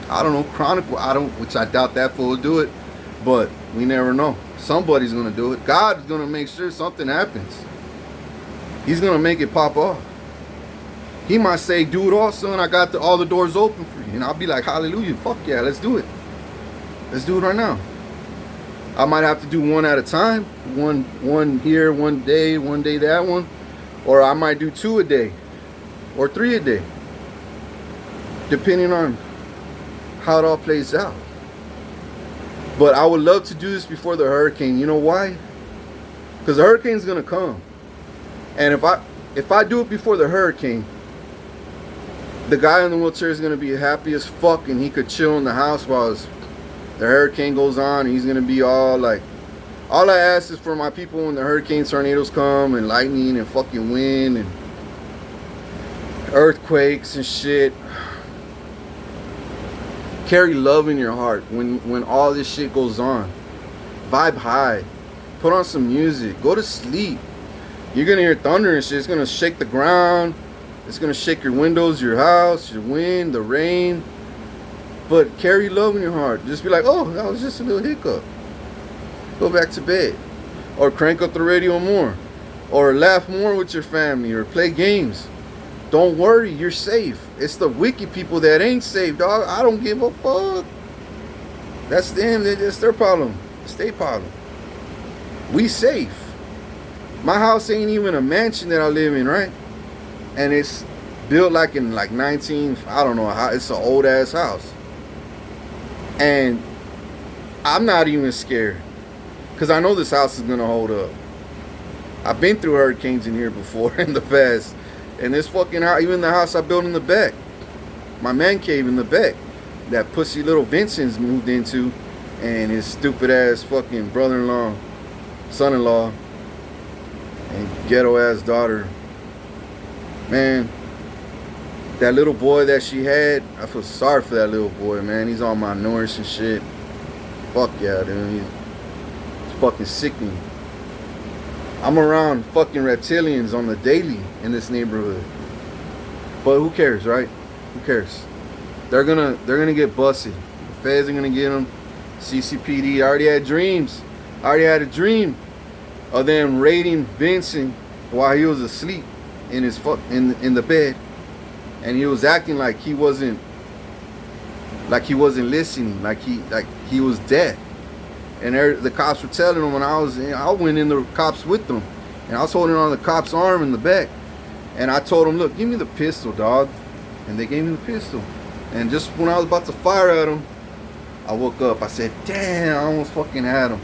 I don't know, Chronicle. Which I doubt that fool will do it, but we never know. Somebody's gonna do it. God's gonna make sure something happens. He's gonna make it pop off. He might say, do it all, son. I got all the doors open for you. And I'll be like, hallelujah, fuck yeah, let's do it. Let's do it right now. I might have to do one at a time. One here, one day that one. Or I might do 2 a day. Or 3 a day. Depending on how it all plays out. But I would love to do this before the hurricane. You know why? Because the hurricane's gonna come. And if I do it before the hurricane, the guy in the wheelchair is gonna be happy as fuck, and he could chill in the house while the hurricane goes on, and he's gonna be all like, all I ask is for my people when the hurricane tornadoes come and lightning and fucking wind and earthquakes and shit. Carry love in your heart when all this shit goes on. Vibe high. Put on some music. Go to sleep. You're gonna hear thunder and shit. It's gonna shake the ground. It's gonna shake your windows, your house, your wind, the rain. But carry love in your heart. Just be like, oh, that was just a little hiccup. Go back to bed. Or crank up the radio more. Or laugh more with your family. Or play games. Don't worry, you're safe. It's the wicked people that ain't safe, dog. I don't give a fuck. That's them. That's their problem. It's their problem. We safe. My house ain't even a mansion that I live in, right? And it's built like in like 19, I don't know how. It's an old ass house. And I'm not even scared. Because I know this house is going to hold up. I've been through hurricanes in here before in the past. And this fucking house, even the house I built in the back, my man cave in the back, that pussy little Vincent's moved into, and his stupid ass fucking brother-in-law, son-in-law, and ghetto ass daughter. Man, that little boy that she had, I feel sorry for that little boy, man. He's all malnourished and shit. Fuck yeah, dude. It's fucking sickening. I'm around fucking reptilians on the daily in this neighborhood. But who cares, right? Who cares? They're gonna get busted. The feds are gonna get them. CCPD. I already had dreams. I already had a dream of them raiding Vincent while he was asleep in his in the bed, and he was acting like he wasn't listening, like he was dead. And the cops were telling him, when I went in the cops with them, and I was holding on the cop's arm in the back, and I told him, look, give me the pistol, dog. And they gave me the pistol. And just when I was about to fire at him, I woke up. I said, damn, I almost fucking had him.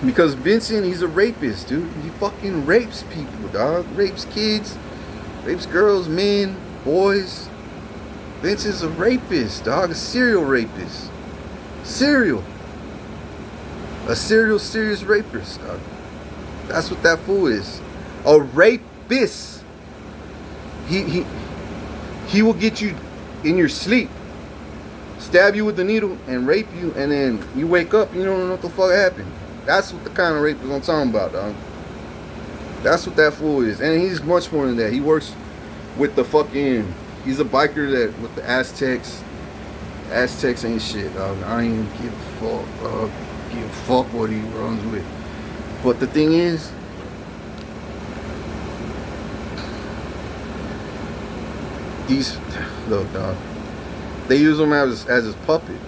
Because Vincent, he's a rapist, dude. He fucking rapes people, dog. Rapes kids, rapes girls, men, boys. Vincent's a rapist, dog. A serial rapist. A serious rapist, dog. That's what that fool is. A rapist. He will get you in your sleep. stab you with the needle and rape you, and then you wake up, you don't know what the fuck happened. That's what the kind of rape is I'm talking about, dog. That's what that fool is. And he's much more than that. He works with the fucking, he's a biker that with the Aztecs. Aztecs ain't shit, dog. I ain't even give a fuck, dog. Give a fuck what he runs with. But the thing is, these, look, dog, they use him as his puppet.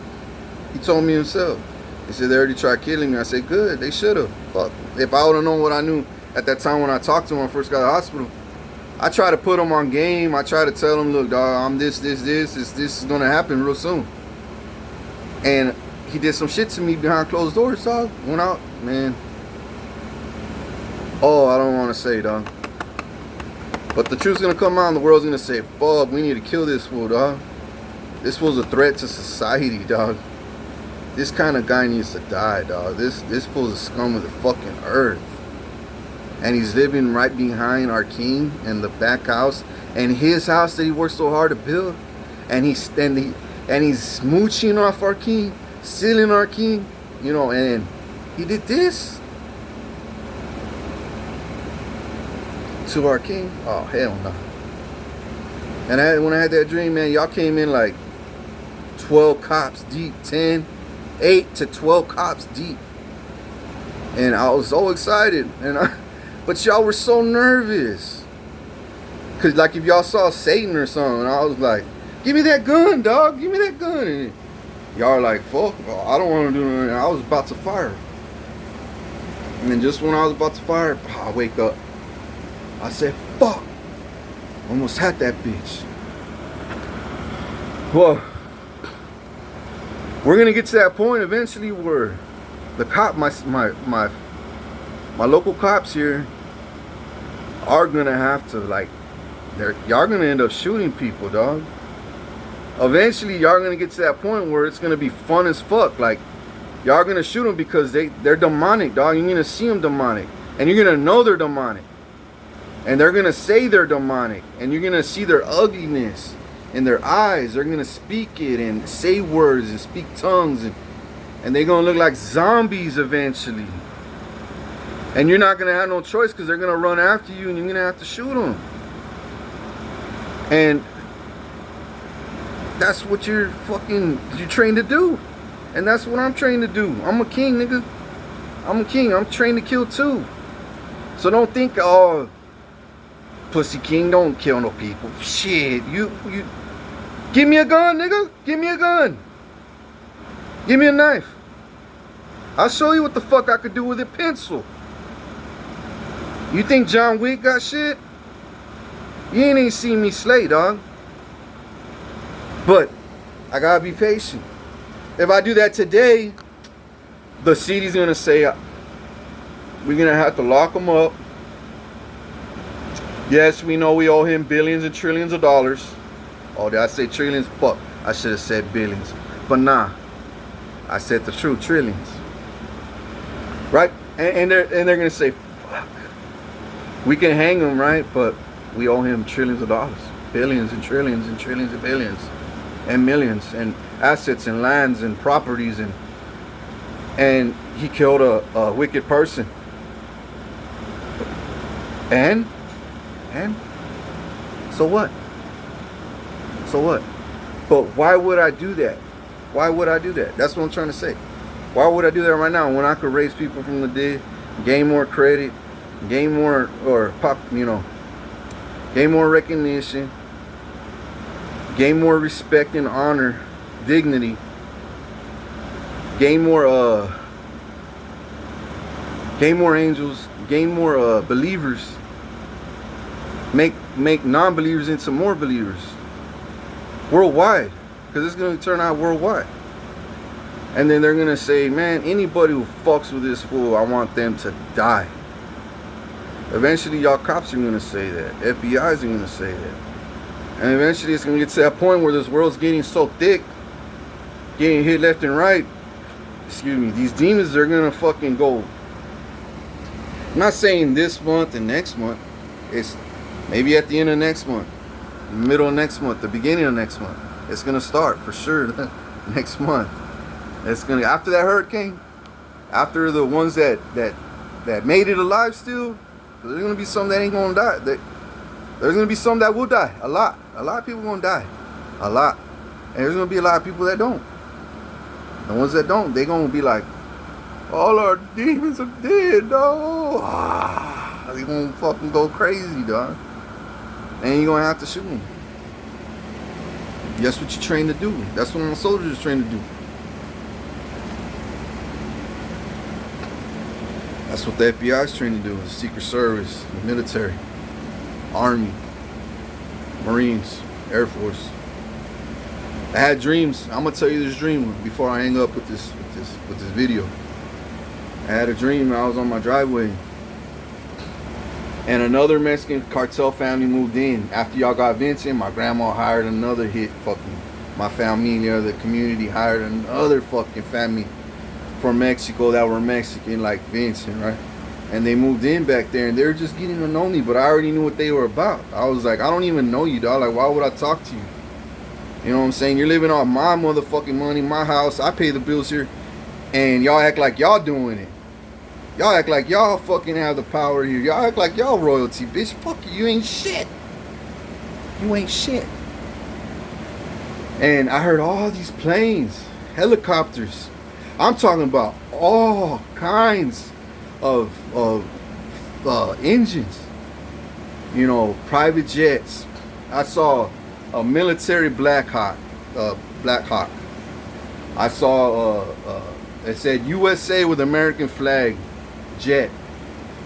He told me himself. He said they already tried killing me. I said, good, they should have. Fuck. If I would have known what I knew at that time when I talked to him when I first got out of the hospital, I try to put him on game. I try to tell him, look, dog, I'm this is gonna happen real soon. And he did some shit to me behind closed doors, dog. Went out, man. Oh, I don't want to say, dog. But the truth's gonna come out and the world's gonna say, fuck, we need to kill this fool, dog. This fool's a threat to society, dog. This kind of guy needs to die, dog. This fool's a scum of the fucking earth. And he's living right behind our king in the back house. And his house that he worked so hard to build. And he's smooching off our king, stealing our king, you know, and he did this to our king. Oh, hell no. And when I had that dream, man, y'all came in like 12 cops deep, 8 to 12 cops deep. And I was so excited, but y'all were so nervous. Cause like if y'all saw Satan or something, I was like, give me that gun, dog. Give me that gun. And y'all are like, fuck, I don't want to do anything. I was about to fire. And then just when I was about to fire, I wake up. I said, fuck. Almost had that bitch. Well, we're gonna get to that point eventually where the cop, my local cops here are gonna have to, like, y'all gonna end up shooting people, dog. Eventually, y'all gonna get to that point where it's gonna be fun as fuck. Like, y'all gonna shoot them because they're demonic, dog. You're gonna see them demonic, and you're gonna know they're demonic, and they're gonna say they're demonic, and you're gonna see their ugliness in their eyes. They're gonna speak it and say words and speak tongues, and they're gonna look like zombies eventually. And you're not gonna have no choice because they're gonna run after you, and you're gonna have to shoot them. And that's what you're trained to do. And that's what I'm trained to do. I'm a king, nigga. I'm a king. I'm trained to kill too. So don't think, oh, pussy king, don't kill no people. Shit, you give me a gun, nigga. Give me a gun. Give me a knife. I'll show you what the fuck I could do with a pencil. You think John Wick got shit? You ain't even seen me slay, dog. But I gotta be patient. If I do that today, the city's gonna say we're gonna have to lock him up. Yes, we know we owe him billions and trillions of dollars. Oh, did I say trillions? Fuck, I should have said billions. But nah, I said the truth, trillions. Right? And they're gonna say, fuck. We can hang him, right? But we owe him trillions of dollars, billions and trillions and trillions of billions, and millions, and assets and lands and properties, and he killed a wicked person. And so what? So what? But why would I do that? Why would I do that? That's what I'm trying to say. Why would I do that right now when I could raise people from the dead, gain more credit, gain more, or pop, you know, gain more recognition, gain more respect and honor, dignity, gain more angels, gain more believers, make non-believers into more believers worldwide, because it's going to turn out worldwide. And then they're going to say, man, anybody who fucks with this fool, I want them to die. Eventually, y'all cops are going to say that. FBI's are going to say that. And eventually, it's going to get to that point where this world's getting so thick, getting hit left and right. Excuse me. These demons are going to fucking go. I'm not saying this month and next month. It's maybe at the end of next month, middle of next month, the beginning of next month. It's going to start for sure. Next month. It's gonna, after that hurricane, after the ones that made it alive still, there's gonna be some that ain't gonna die. There's gonna be some that will die. A lot of people gonna die. A lot. And there's gonna be a lot of people that don't. The ones that don't, they gonna be like, all our demons are dead, dog. They gonna fucking go crazy, dog. And you gonna have to shoot them. That's what you're trained to do. That's what my soldiers are trained to do. That's what the FBI is trained to do. The Secret Service, the military, Army, Marines, Air Force. I had dreams. I'm gonna tell you this dream before I hang up with this video. I had a dream. I was on my driveway, and another Mexican cartel family moved in. After y'all got Vincent, my grandma hired another hit. Fucking my family, the community hired another fucking family from Mexico that were Mexican like Vincent, right? And they moved in back there, and they were just getting to know me, but I already knew what they were about. I was like, I don't even know you, dog. Like, why would I talk to you? You know what I'm saying? You're living off my motherfucking money, my house. I pay the bills here, and y'all act like y'all doing it. Y'all act like y'all fucking have the power here. Y'all act like y'all royalty, bitch. Fuck you. You ain't shit. You ain't shit. And I heard all these planes, helicopters. I'm talking about all kinds of engines. You know, private jets. I saw a military Black Hawk. I saw it said USA with American flag jet,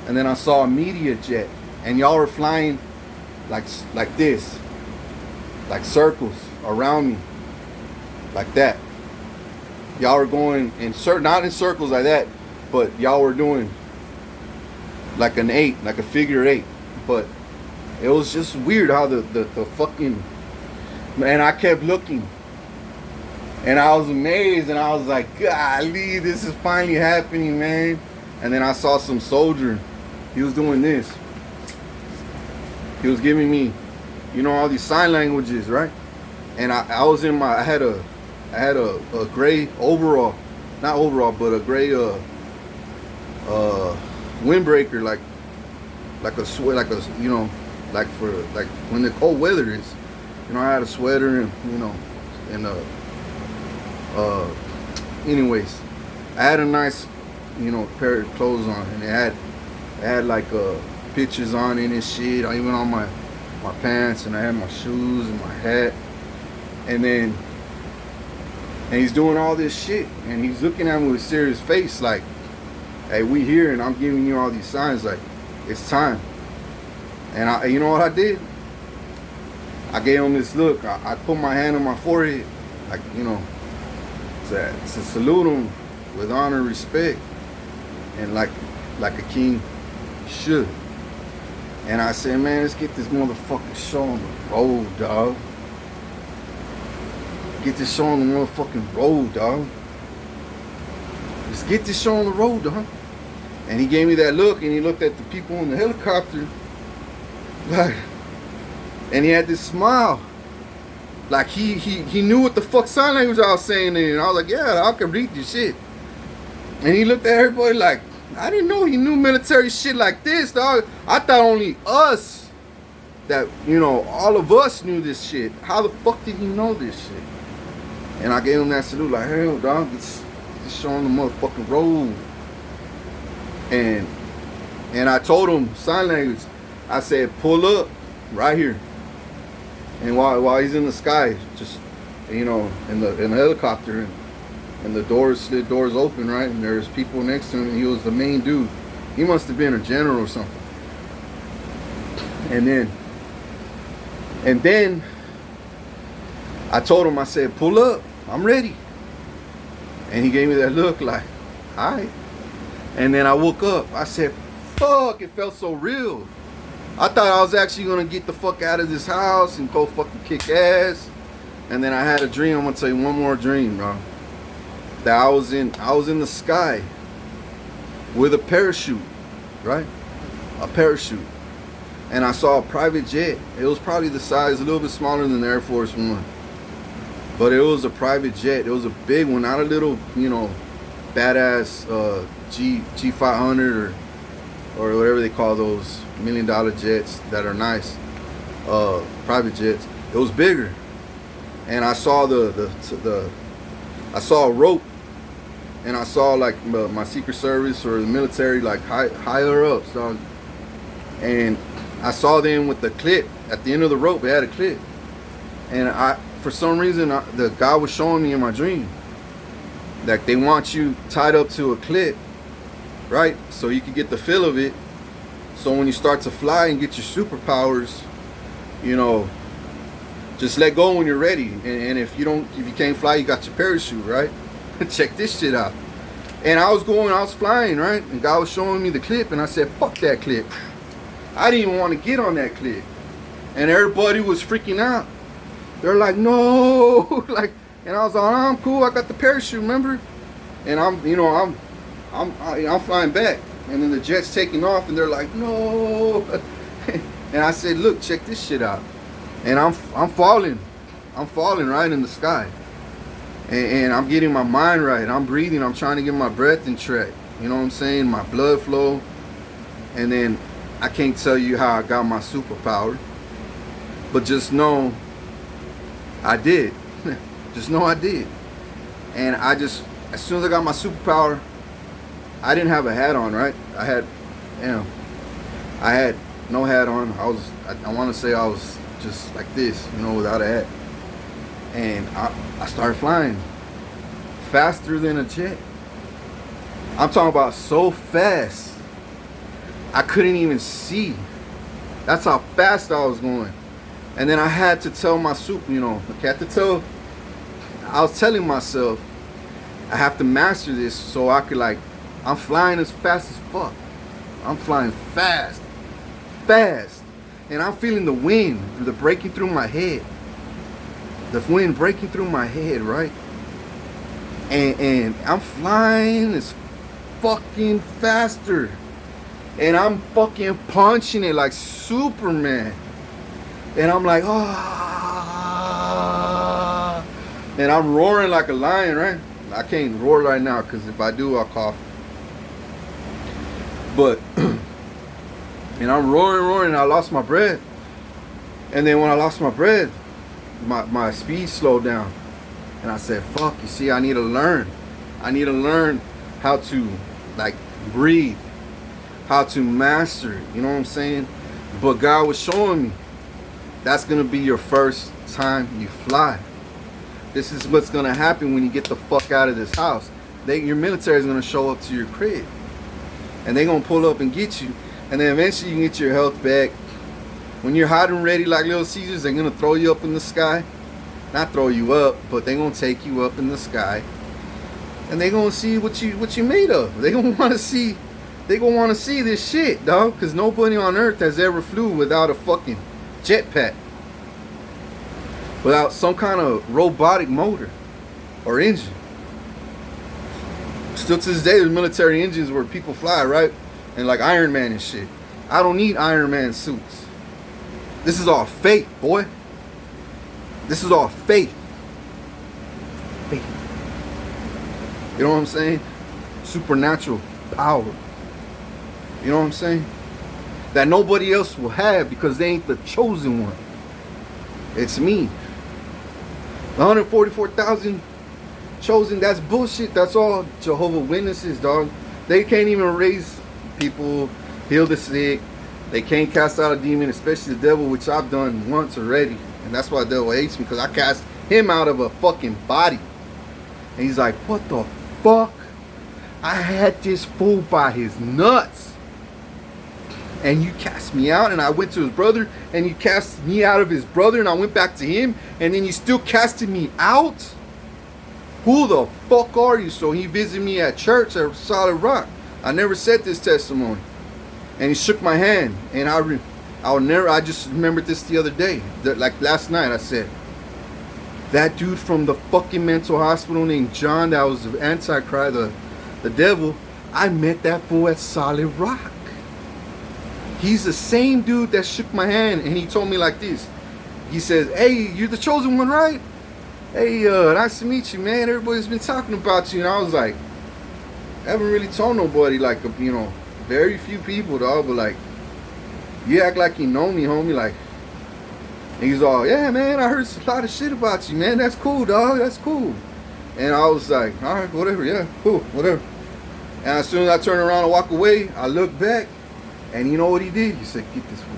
and then I saw a media jet, and y'all were flying like this, like circles around me, like that. Y'all were going in not in circles like that, but y'all were doing like an 8, like a figure 8. But it was just weird how the fucking, man, I kept looking, and I was amazed, and I was like, golly, this is finally happening, man. And then I saw some soldier. He was doing this. He was giving me, you know, all these sign languages, right? And I was in my, I had a gray overall, not overall, but a gray windbreaker, like a sweat, like a, you know, like for like when the cold weather is. You know, I had a sweater, and you know, and anyways, I had a nice, you know, pair of clothes on, and it had like pictures on it and shit, even on my pants, and I had my shoes and my hat, and he's doing all this shit, and he's looking at me with a serious face, like, hey, we here, and I'm giving you all these signs, like, it's time. And you know what I did? I gave him this look. I put my hand on my forehead, like, you know, to salute him with honor and respect, and like a king should. And I said, man, let's get this motherfucking show on the road, dog. Get this show on the motherfucking road, dog. Let's get this show on the road, dog. And he gave me that look, and he looked at the people in the helicopter, like, and he had this smile, like he knew what the fuck sign language I was saying, and I was like, yeah, I can read this shit. And he looked at everybody like, I didn't know he knew military shit like this, dog. I thought only us, that, you know, all of us knew this shit. How the fuck did he know this shit? And I gave him that salute, like, hell, dog, it's showing the motherfucking road. And I told him sign language. I said, pull up right here. And while he's in the sky, just, you know, in the helicopter, and the doors open, right? And there's people next to him, and he was the main dude. He must have been a general or something. And then I told him, I said, pull up, I'm ready. And he gave me that look like, all right. And then I woke up. I said, fuck, it felt so real. I thought I was actually gonna get the fuck out of this house and go fucking kick ass. And then I had a dream. I'm gonna tell you one more dream, bro. That I was in the sky with a parachute, right? A parachute. And I saw a private jet. It was probably the size, a little bit smaller than the Air Force One. But it was a private jet. It was a big one, not a little, you know, badass G500 or whatever they call those $1 million jets that are nice, private jets. It was bigger, and I saw I saw a rope, and I saw like my Secret Service or the military like higher ups, dog. And I saw them with the clip at the end of the rope. They had a clip, and for some reason the guy was showing me in my dream that they want you tied up to a clip, right? So you can get the feel of it. So when you start to fly and get your superpowers, you know, just let go when you're ready. And if you can't fly, you got your parachute, right? Check this shit out. And I was flying, right? And God was showing me the clip, and I said, fuck that clip. I didn't even want to get on that clip. And everybody was freaking out. They're like, no, like, and I was like, oh, I'm cool. I got the parachute, remember? And I'm flying back. And then the jet's taking off, and they're like, no. And I said, look, check this shit out. And I'm falling right in the sky. And I'm getting my mind right. I'm breathing. I'm trying to get my breath in track. You know what I'm saying? My blood flow. And then I can't tell you how I got my superpower. But just know I did. Just know I did. And as soon as I got my superpower, I didn't have a hat on, right? I had no hat on. I want to say I was just like this, you know, without a hat. And I started flying faster than a jet. I'm talking about so fast I couldn't even see. That's how fast I was going. And then I had to tell my I was telling myself I have to master this so I could, like, I'm flying as fast as fuck. I'm flying fast. And I'm feeling the wind, breaking through my head. The wind breaking through my head, right? And I'm flying as fucking faster. And I'm fucking punching it like Superman. And I'm like, ah. And I'm roaring like a lion, right? I can't roar right now because if I do, I'll cough. But, and I'm roaring, and I lost my breath. And then when I lost my breath, my speed slowed down. And I said, fuck, you see, I need to learn. I need to learn how to, like, breathe. How to master it, you know what I'm saying? But God was showing me, that's going to be your first time you fly. This is what's going to happen when you get the fuck out of this house. Your military is going to show up to your crib. And they're going to pull up and get you. And then eventually you can get your health back. When you're hot and ready like Little Caesars, they're going to throw you up in the sky. Not throw you up, but they're going to take you up in the sky. And they're going to see what you made of. They're going to want to see this shit, dog. Because nobody on earth has ever flew without a fucking jetpack. Without some kind of robotic motor or engine. Still to this day, there's military engines where people fly, right? And like Iron Man and shit. I don't need Iron Man suits. This is all fake, boy. This is all faith. Faith. You know what I'm saying? Supernatural power. You know what I'm saying? That nobody else will have because they ain't the chosen one. It's me. The 144,000 chosen, that's bullshit. That's all Jehovah Witnesses, dog. They can't even raise people, heal the sick. They can't cast out a demon, especially the devil, which I've done once already. And that's why the devil hates me, because I cast him out of a fucking body. And he's like, what the fuck? I had this fool by his nuts. And you cast me out, and I went to his brother, and you cast me out of his brother, and I went back to him, and then you still casted me out? Who the fuck are you? So he visited me at church at Solid Rock. I never said this testimony. And he shook my hand, and I just remembered this the other day. Like last night, I said, that dude from the fucking mental hospital named John, that was the Antichrist, the devil, I met that fool at Solid Rock. He's the same dude that shook my hand, and he told me like this. He says, hey, you're the chosen one, right? hey, nice to meet you, man. Everybody's been talking about you. And I was like, I haven't really told nobody, like, you know, very few people, dog. But, like, you act like you know me, homie. Like, and he's all, yeah, man, I heard a lot of shit about you, man. That's cool, dog. That's cool. And I was like, all right, whatever. Yeah, cool, whatever. And as soon as I turned around and walk away, I looked back. And you know what he did? He said, get this fool.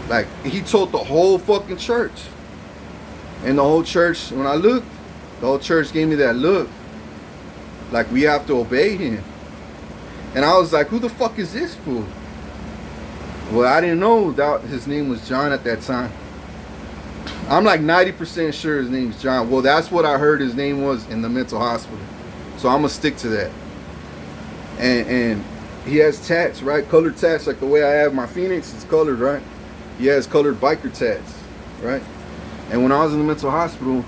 Like, he told the whole fucking church. And the whole church, when I looked, the whole church gave me that look. Like, we have to obey him. And I was like, who the fuck is this fool? Well, I didn't know that his name was John at that time. I'm like 90% sure his name's John. Well, that's what I heard his name was in the mental hospital. So I'm going to stick to that. And he has tats, right? Colored tats, like the way I have my Phoenix. It's colored, right? He has colored biker tats, right? And when I was in the mental hospital,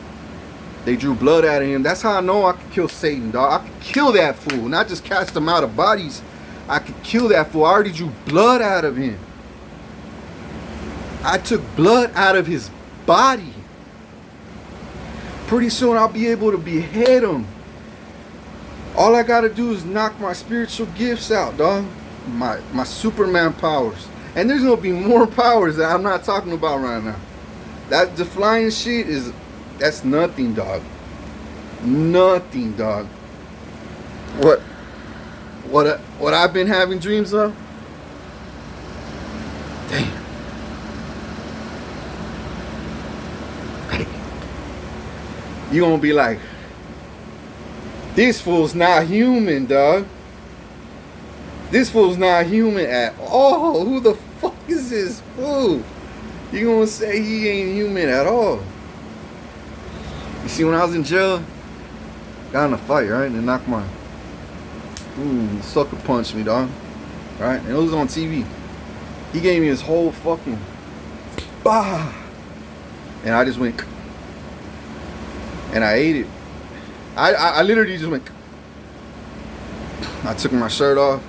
they drew blood out of him. That's how I know I could kill Satan, dog. I could kill that fool, not just cast him out of bodies. I could kill that fool. I already drew blood out of him. I took blood out of his body. Pretty soon I'll be able to behead him. All I gotta do is knock my spiritual gifts out, dog. My Superman powers. And there's gonna be more powers that I'm not talking about right now. That the flying shit that's nothing, dog. Nothing, dog. What I've been having dreams of? Damn. Hey. You gonna be like, this fool's not human, dog. This fool's not human at all. Who the fuck is this fool? You gonna say he ain't human at all. You see, when I was in jail, got in a fight, right? And they knocked my sucker punched me, dog. Right? And it was on TV. He gave me his whole fucking bah. And I just went and I ate it. I literally just went. I took my shirt off.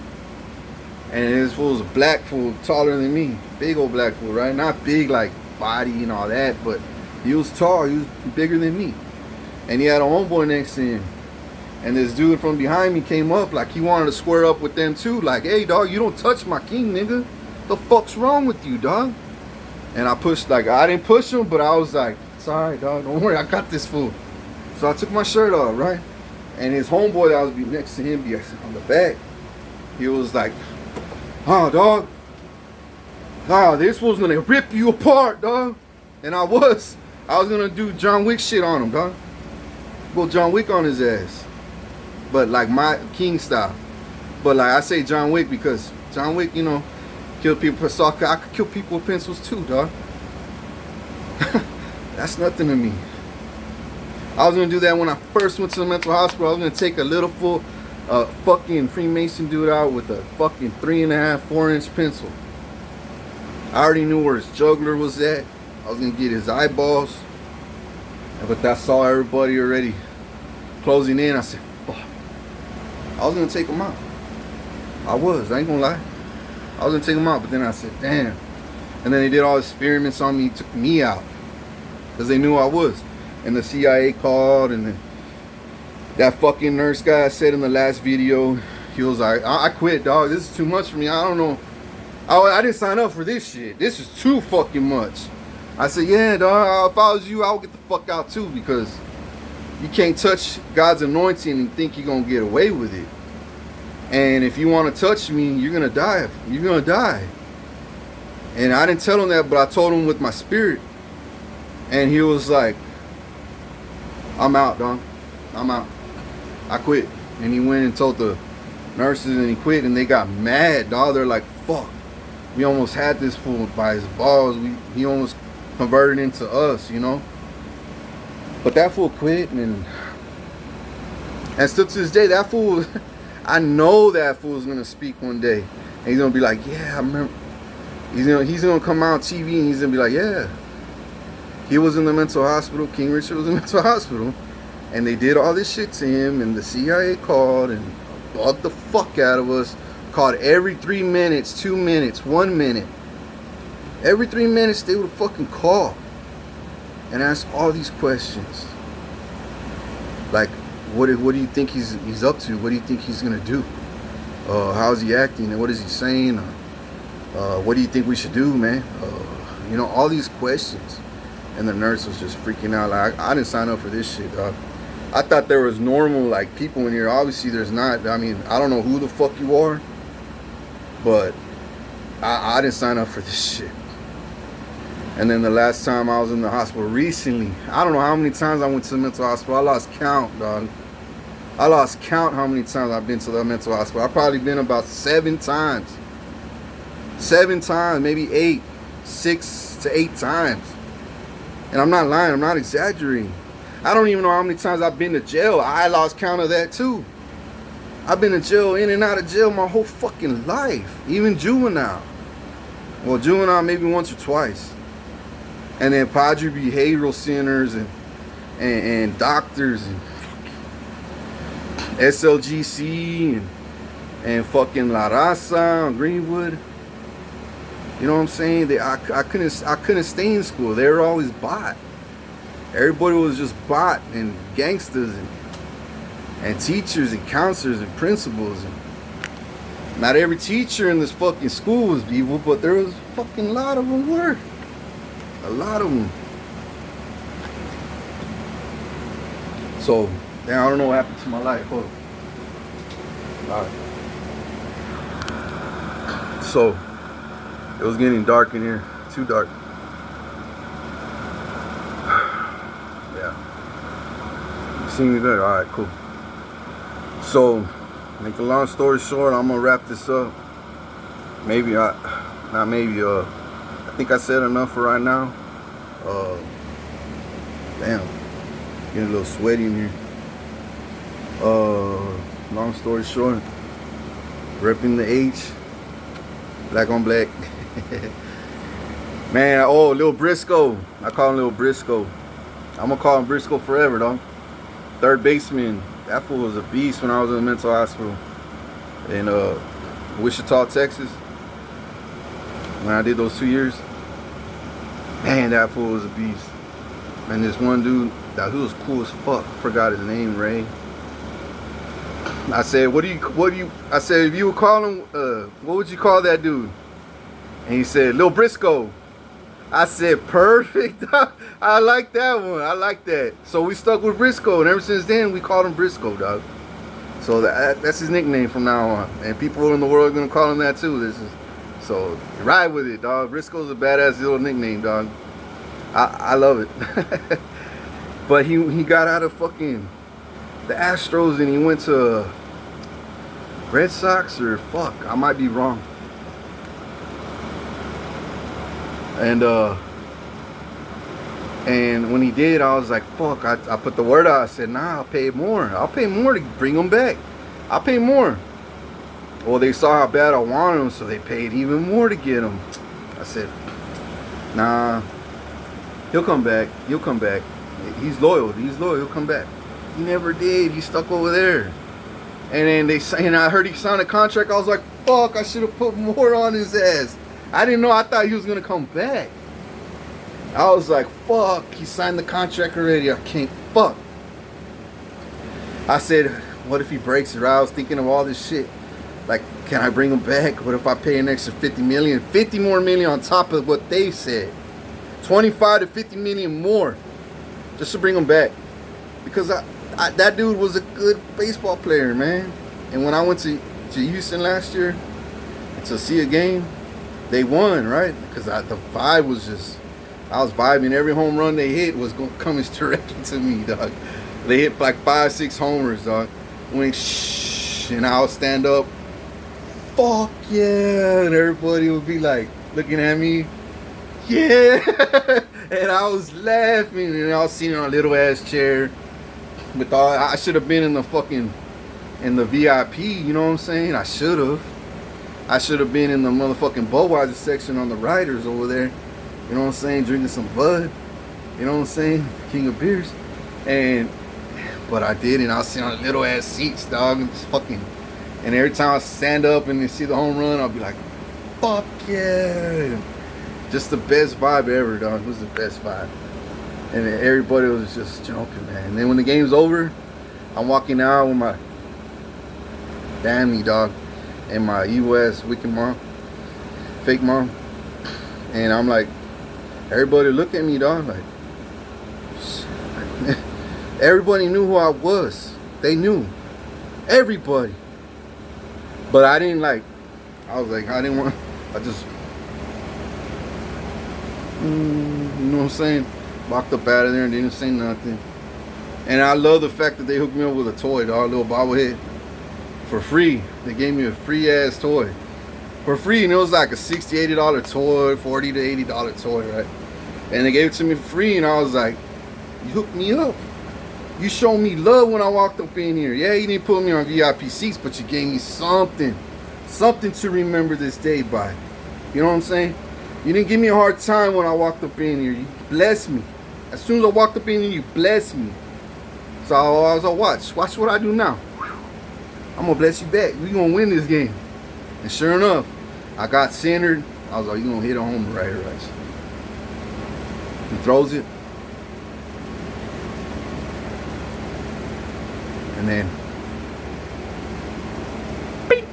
And this fool was a black fool, taller than me. Big old black fool, right? Not big like body and all that, but he was tall. He was bigger than me. And he had a homeboy next to him. And this dude from behind me came up like he wanted to square up with them too. Like, hey, dog, you don't touch my king, nigga. The fuck's wrong with you, dog? And I pushed, like, I didn't push him, but I was like, it's all right, dog. Don't worry, I got this fool. So I took my shirt off, right? And his homeboy that was next to him on the back, he was like, oh, dog. Oh, this was gonna rip you apart, dog. And I was gonna do John Wick shit on him, dog. Go John Wick on his ass. But like my king style. But like I say John Wick because John Wick, you know, kill people with soccer. I could kill people with pencils too, dog. That's nothing to me. I was gonna do that when I first went to the mental hospital. I was gonna take a little full fucking Freemason dude out with a fucking 3.5, 4-inch pencil. I already knew where his jugular was at. I was gonna get his eyeballs. But I saw everybody already closing in. I said, fuck. I was gonna take him out. I ain't gonna lie. I was gonna take him out, but then I said, damn. And then they did all experiments on me, took me out. Because they knew I was. And the CIA called, and then that fucking nurse guy I said in the last video, he was like, I quit, dog. This is too much for me. I don't know. I didn't sign up for this shit. This is too fucking much. I said, yeah, dog, if I was you, I would get the fuck out too, because you can't touch God's anointing and think you're going to get away with it. And if you want to touch me, you're going to die. You're going to die. And I didn't tell him that, but I told him with my spirit. And he was like, I'm out, dog. I'm out. I quit. And he went and told the nurses and he quit, and they got mad, dog. They're like, fuck. We almost had this fool by his balls. He almost converted into us, you know. But that fool quit, and still to this day, that fool, I know that fool's gonna speak one day, and he's gonna be like, yeah, I remember. He's gonna come out on TV and he's gonna be like, yeah, he was in the mental hospital. King Richard was in the mental hospital, and they did all this shit to him, and the CIA called and bugged the fuck out of us. Called every 3 minutes, 2 minutes, 1 minute. Every 3 minutes they would fucking call. and ask all these questions. Like, what do you think he's up to? What do you think he's gonna do? How's he acting? And what is he saying? What do you think we should do, man? You know, all these questions. And the nurse was just freaking out. Like, I didn't sign up for this shit, dog. I thought there was normal, like, people in here. Obviously, there's not. I mean, I don't know who the fuck you are, but I didn't sign up for this shit. And then the last time I was in the hospital recently, I don't know how many times I went to the mental hospital. I lost count, dog. I lost count how many times I've been to the mental hospital. I've probably been about 7 times. 7 times, maybe 8, 6 to 8 times. And I'm not lying, I'm not exaggerating. I don't even know how many times I've been to jail. I lost count of that too. I've been to jail, in and out of jail my whole fucking life. Even juvenile. Well, juvenile maybe once or twice. And then Padre behavioral centers and doctors and SLGC and fucking La Raza and Greenwood. You know what I'm saying? I couldn't stay in school. They were always bought. Everybody was just bought, and gangsters and teachers and counselors and principals. And not every teacher in this fucking school was evil, but there was a fucking lot of them were. A lot of them. So, damn, I don't know what happened to my life. Hold on. Alright. So, it was getting dark in here. Too dark. Yeah. You see me there? Alright, cool. So, make a long story short, I'm gonna wrap this up. Maybe I think I said enough for right now. Damn. Getting a little sweaty in here. Long story short, repping the H. Black on black. Man, oh, Lil Briscoe. I call him Lil Briscoe. I'm gonna call him Briscoe forever, though. Third baseman. That fool was a beast when I was in the mental hospital in Wichita, Texas. When I did those 2 years. Man, that fool was a beast. And this one dude, he was cool as fuck. Forgot his name, Ray. I said, I said, if you would call him, what would you call that dude? And he said, Lil Briscoe. I said, perfect. I like that one. I like that. So we stuck with Briscoe, and ever since then, we called him Briscoe, dog. So that's his nickname from now on. And people in the world are going to call him that, too. So ride with it, dog. Briscoe's a badass little nickname, dog. I love it. But he got out of fucking the Astros, and he went to Red Sox, or fuck, I might be wrong. And when he did, I was like, fuck, I put the word out. I said, nah, I'll pay more. I'll pay more to bring him back. I'll pay more. Well, they saw how bad I wanted him, so they paid even more to get him. I said, nah, he'll come back. He'll come back. He's loyal. He'll come back. He never did. He stuck over there. And then I heard he signed a contract. I was like, fuck, I should have put more on his ass. I didn't know. I thought he was going to come back. I was like, fuck, he signed the contract already. I can't, fuck. I said, what if he breaks it? I was thinking of all this shit. Like, can I bring him back? What if I pay an extra 50 million? 50 more million on top of what they said. 25 to 50 million more. Just to bring him back. Because that dude was a good baseball player, man. And when I went to Houston last year to see a game, they won, right? Because the vibe was just, I was vibing. Every home run they hit was coming directly to me, dog. They hit like 5, 6 homers, dog. Went shh, and I'll stand up. Fuck yeah! And everybody would be like looking at me. Yeah! And I was laughing, and I was sitting on a little ass chair. With all, I should have been in the VIP. You know what I'm saying? I should have been in the motherfucking Budweiser section on the riders over there. You know what I'm saying? Drinking some Bud. You know what I'm saying? King of beers. But I didn't. I was sitting on little ass seats, dog. And just fucking. And every time I stand up and see the home run, I'll be like, fuck yeah. Just the best vibe ever, dog. It was the best vibe. And everybody was just joking, man. And then when the game's over, I'm walking out with my family, dog, and my EOS wicked mom, fake mom. And I'm like, everybody look at me, dog, like, everybody knew who I was. They knew. Everybody. But I didn't like, I was like, I didn't want, I just, you know what I'm saying? Walked up out of there and didn't say nothing. And I love the fact that they hooked me up with a toy, dog, a little bobblehead. For free. They gave me a free ass toy. For free, and it was like a $60, $80 toy, $40 to $80 toy, right? And they gave it to me for free, and I was like, you hooked me up. You showed me love when I walked up in here. Yeah, you didn't put me on VIP seats, but you gave me something. Something to remember this day by. You know what I'm saying? You didn't give me a hard time when I walked up in here. You blessed me. As soon as I walked up in here, you blessed me. So I was like, watch what I do now. I'm going to bless you back. We're going to win this game. And sure enough, I got centered. I was like, you're going to hit a home right. He throws it. And then, beep.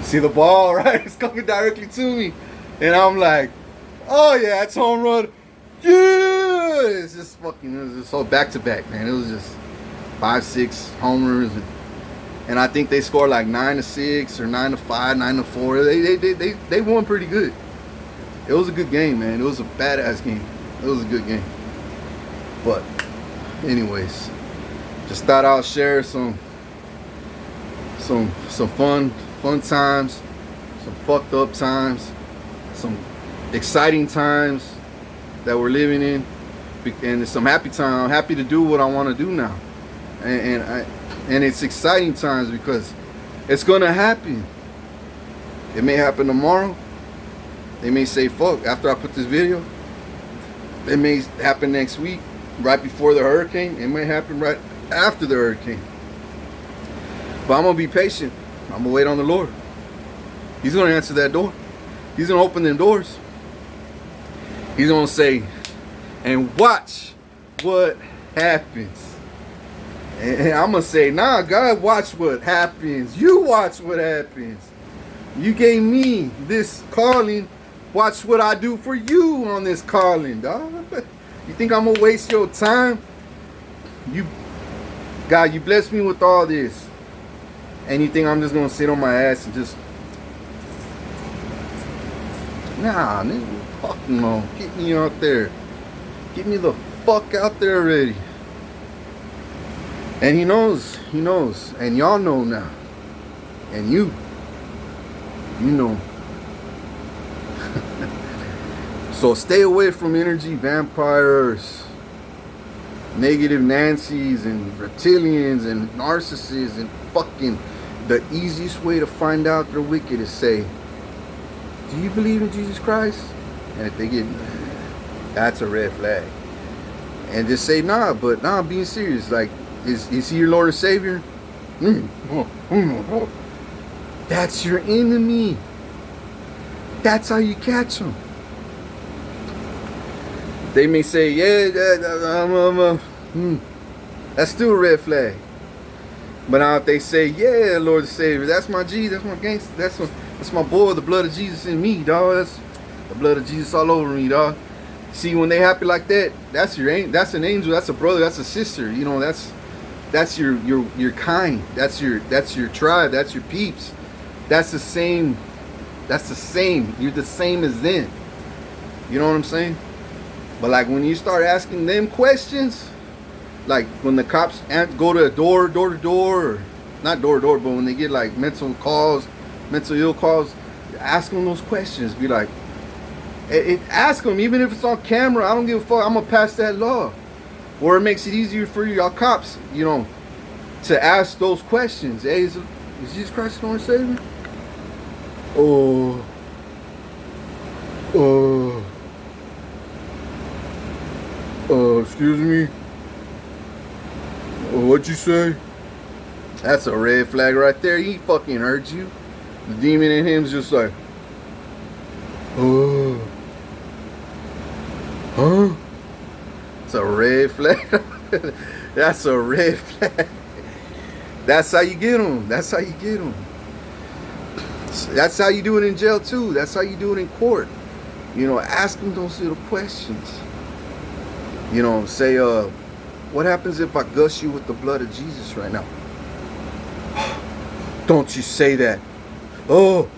See the ball, right? It's coming directly to me. And I'm like, oh yeah, it's home run. Yeah! It's just fucking, it was just so back to back, man. It was just 5-6 homers. And I think they scored like 9-6 or 9-5, 9-4. They won pretty good. It was a good game, man. It was a badass game. It was a good game. But anyways, just thought I'll share some fun times, some fucked up times, some exciting times that we're living in, and some happy time. I'm happy to do what I want to do now, and it's exciting times because it's gonna happen. It may happen tomorrow. They may say fuck after I put this video. It may happen next week, right before the hurricane. It may happen right after the hurricane. But I'm gonna be patient. I'm gonna wait on the Lord. He's gonna answer that door. He's gonna open them doors. He's gonna say, and watch what happens. And I'm gonna say, nah, God, watch what happens. You watch what happens. You gave me this calling. Watch what I do for you on this calling, dog. You think I'm gonna waste your time? God, you blessed me with all this. And you think I'm just gonna sit on my ass and just, nah, nigga, fuck no. Get me out there. Get me the fuck out there already. And he knows, and y'all know now. And you know. So stay away from energy vampires, negative Nancys, and reptilians, and narcissists, and fucking. The easiest way to find out they're wicked is say, do you believe in Jesus Christ? And if they get, that's a red flag. And just say, nah, but nah, I'm being serious. Like, is he your Lord and Savior? That's your enemy. That's how you catch them. They may say, yeah, that's still a red flag. But now if they say, yeah, Lord and Savior, that's my G, that's my gangster, that's my boy, the blood of Jesus in me, dog. That's the blood of Jesus all over me, dog. See, when they happy like that, that's an angel, that's a brother, that's a sister. You know, that's your kind, that's your tribe, that's your peeps. That's the same. You're the same as them. You know what I'm saying? But like when you start asking them questions, like when the cops go to door to door, or not door to door, but when they get like mental ill calls, ask them those questions. Be like, ask them, even if it's on camera. I don't give a fuck. I'm gonna pass that law, or it makes it easier for y'all cops, you know, to ask those questions. Hey, is Jesus Christ the Lord and Savior? Excuse me? What'd you say? That's a red flag right there. He fucking heard you. The demon in him's just like, huh? It's a red flag. That's a red flag. That's how you get them. That's how you get them. That's how you do it in jail too. That's how you do it in court. You know, ask them those little questions. You know, say, what happens if I gush you with the blood of Jesus right now? Don't you say that. Oh,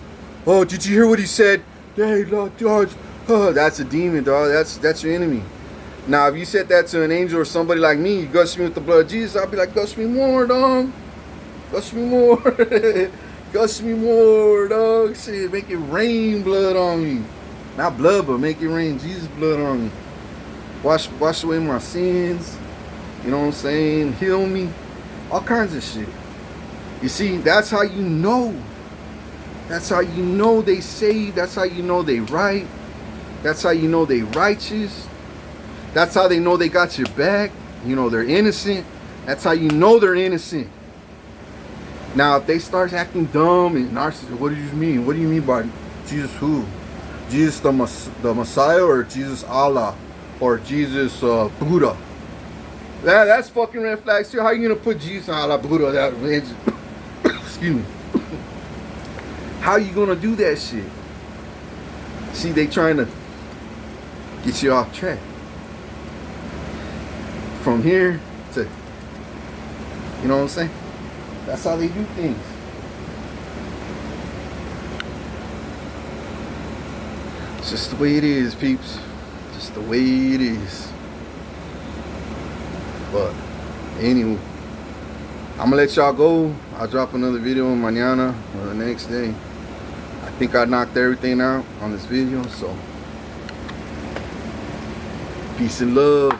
did you hear what he said? Hey, Lord George. Oh, that's a demon, dog. That's your enemy. Now, if you said that to an angel or somebody like me, you gush me with the blood of Jesus, I'll be like, gush me more, dog. Gush me more. Gush me more, dog. Shit, make it rain blood on me. Not blood, but make it rain Jesus blood on me. Wash away my sins. You know what I'm saying? Heal me. All kinds of shit. You see, that's how you know. That's how you know they saved. That's how you know they right. That's how you know they righteous. That's how they know they got your back. You know they're innocent. That's how you know they're innocent. Now, if they start acting dumb and narcissistic, what do you mean? What do you mean by Jesus who? Jesus the Messiah, or Jesus Allah, or Jesus Buddha? That's fucking red flags too. How are you gonna put Jesus Allah Buddha? That excuse me. How are you gonna do that shit? See, they trying to get you off track. From here to, you know what I'm saying? That's how they do things. It's just the way it is, peeps. Just the way it is. But anyway, I'm gonna let y'all go. I'll drop another video mañana or the next day. I think I knocked everything out on this video, so peace and love.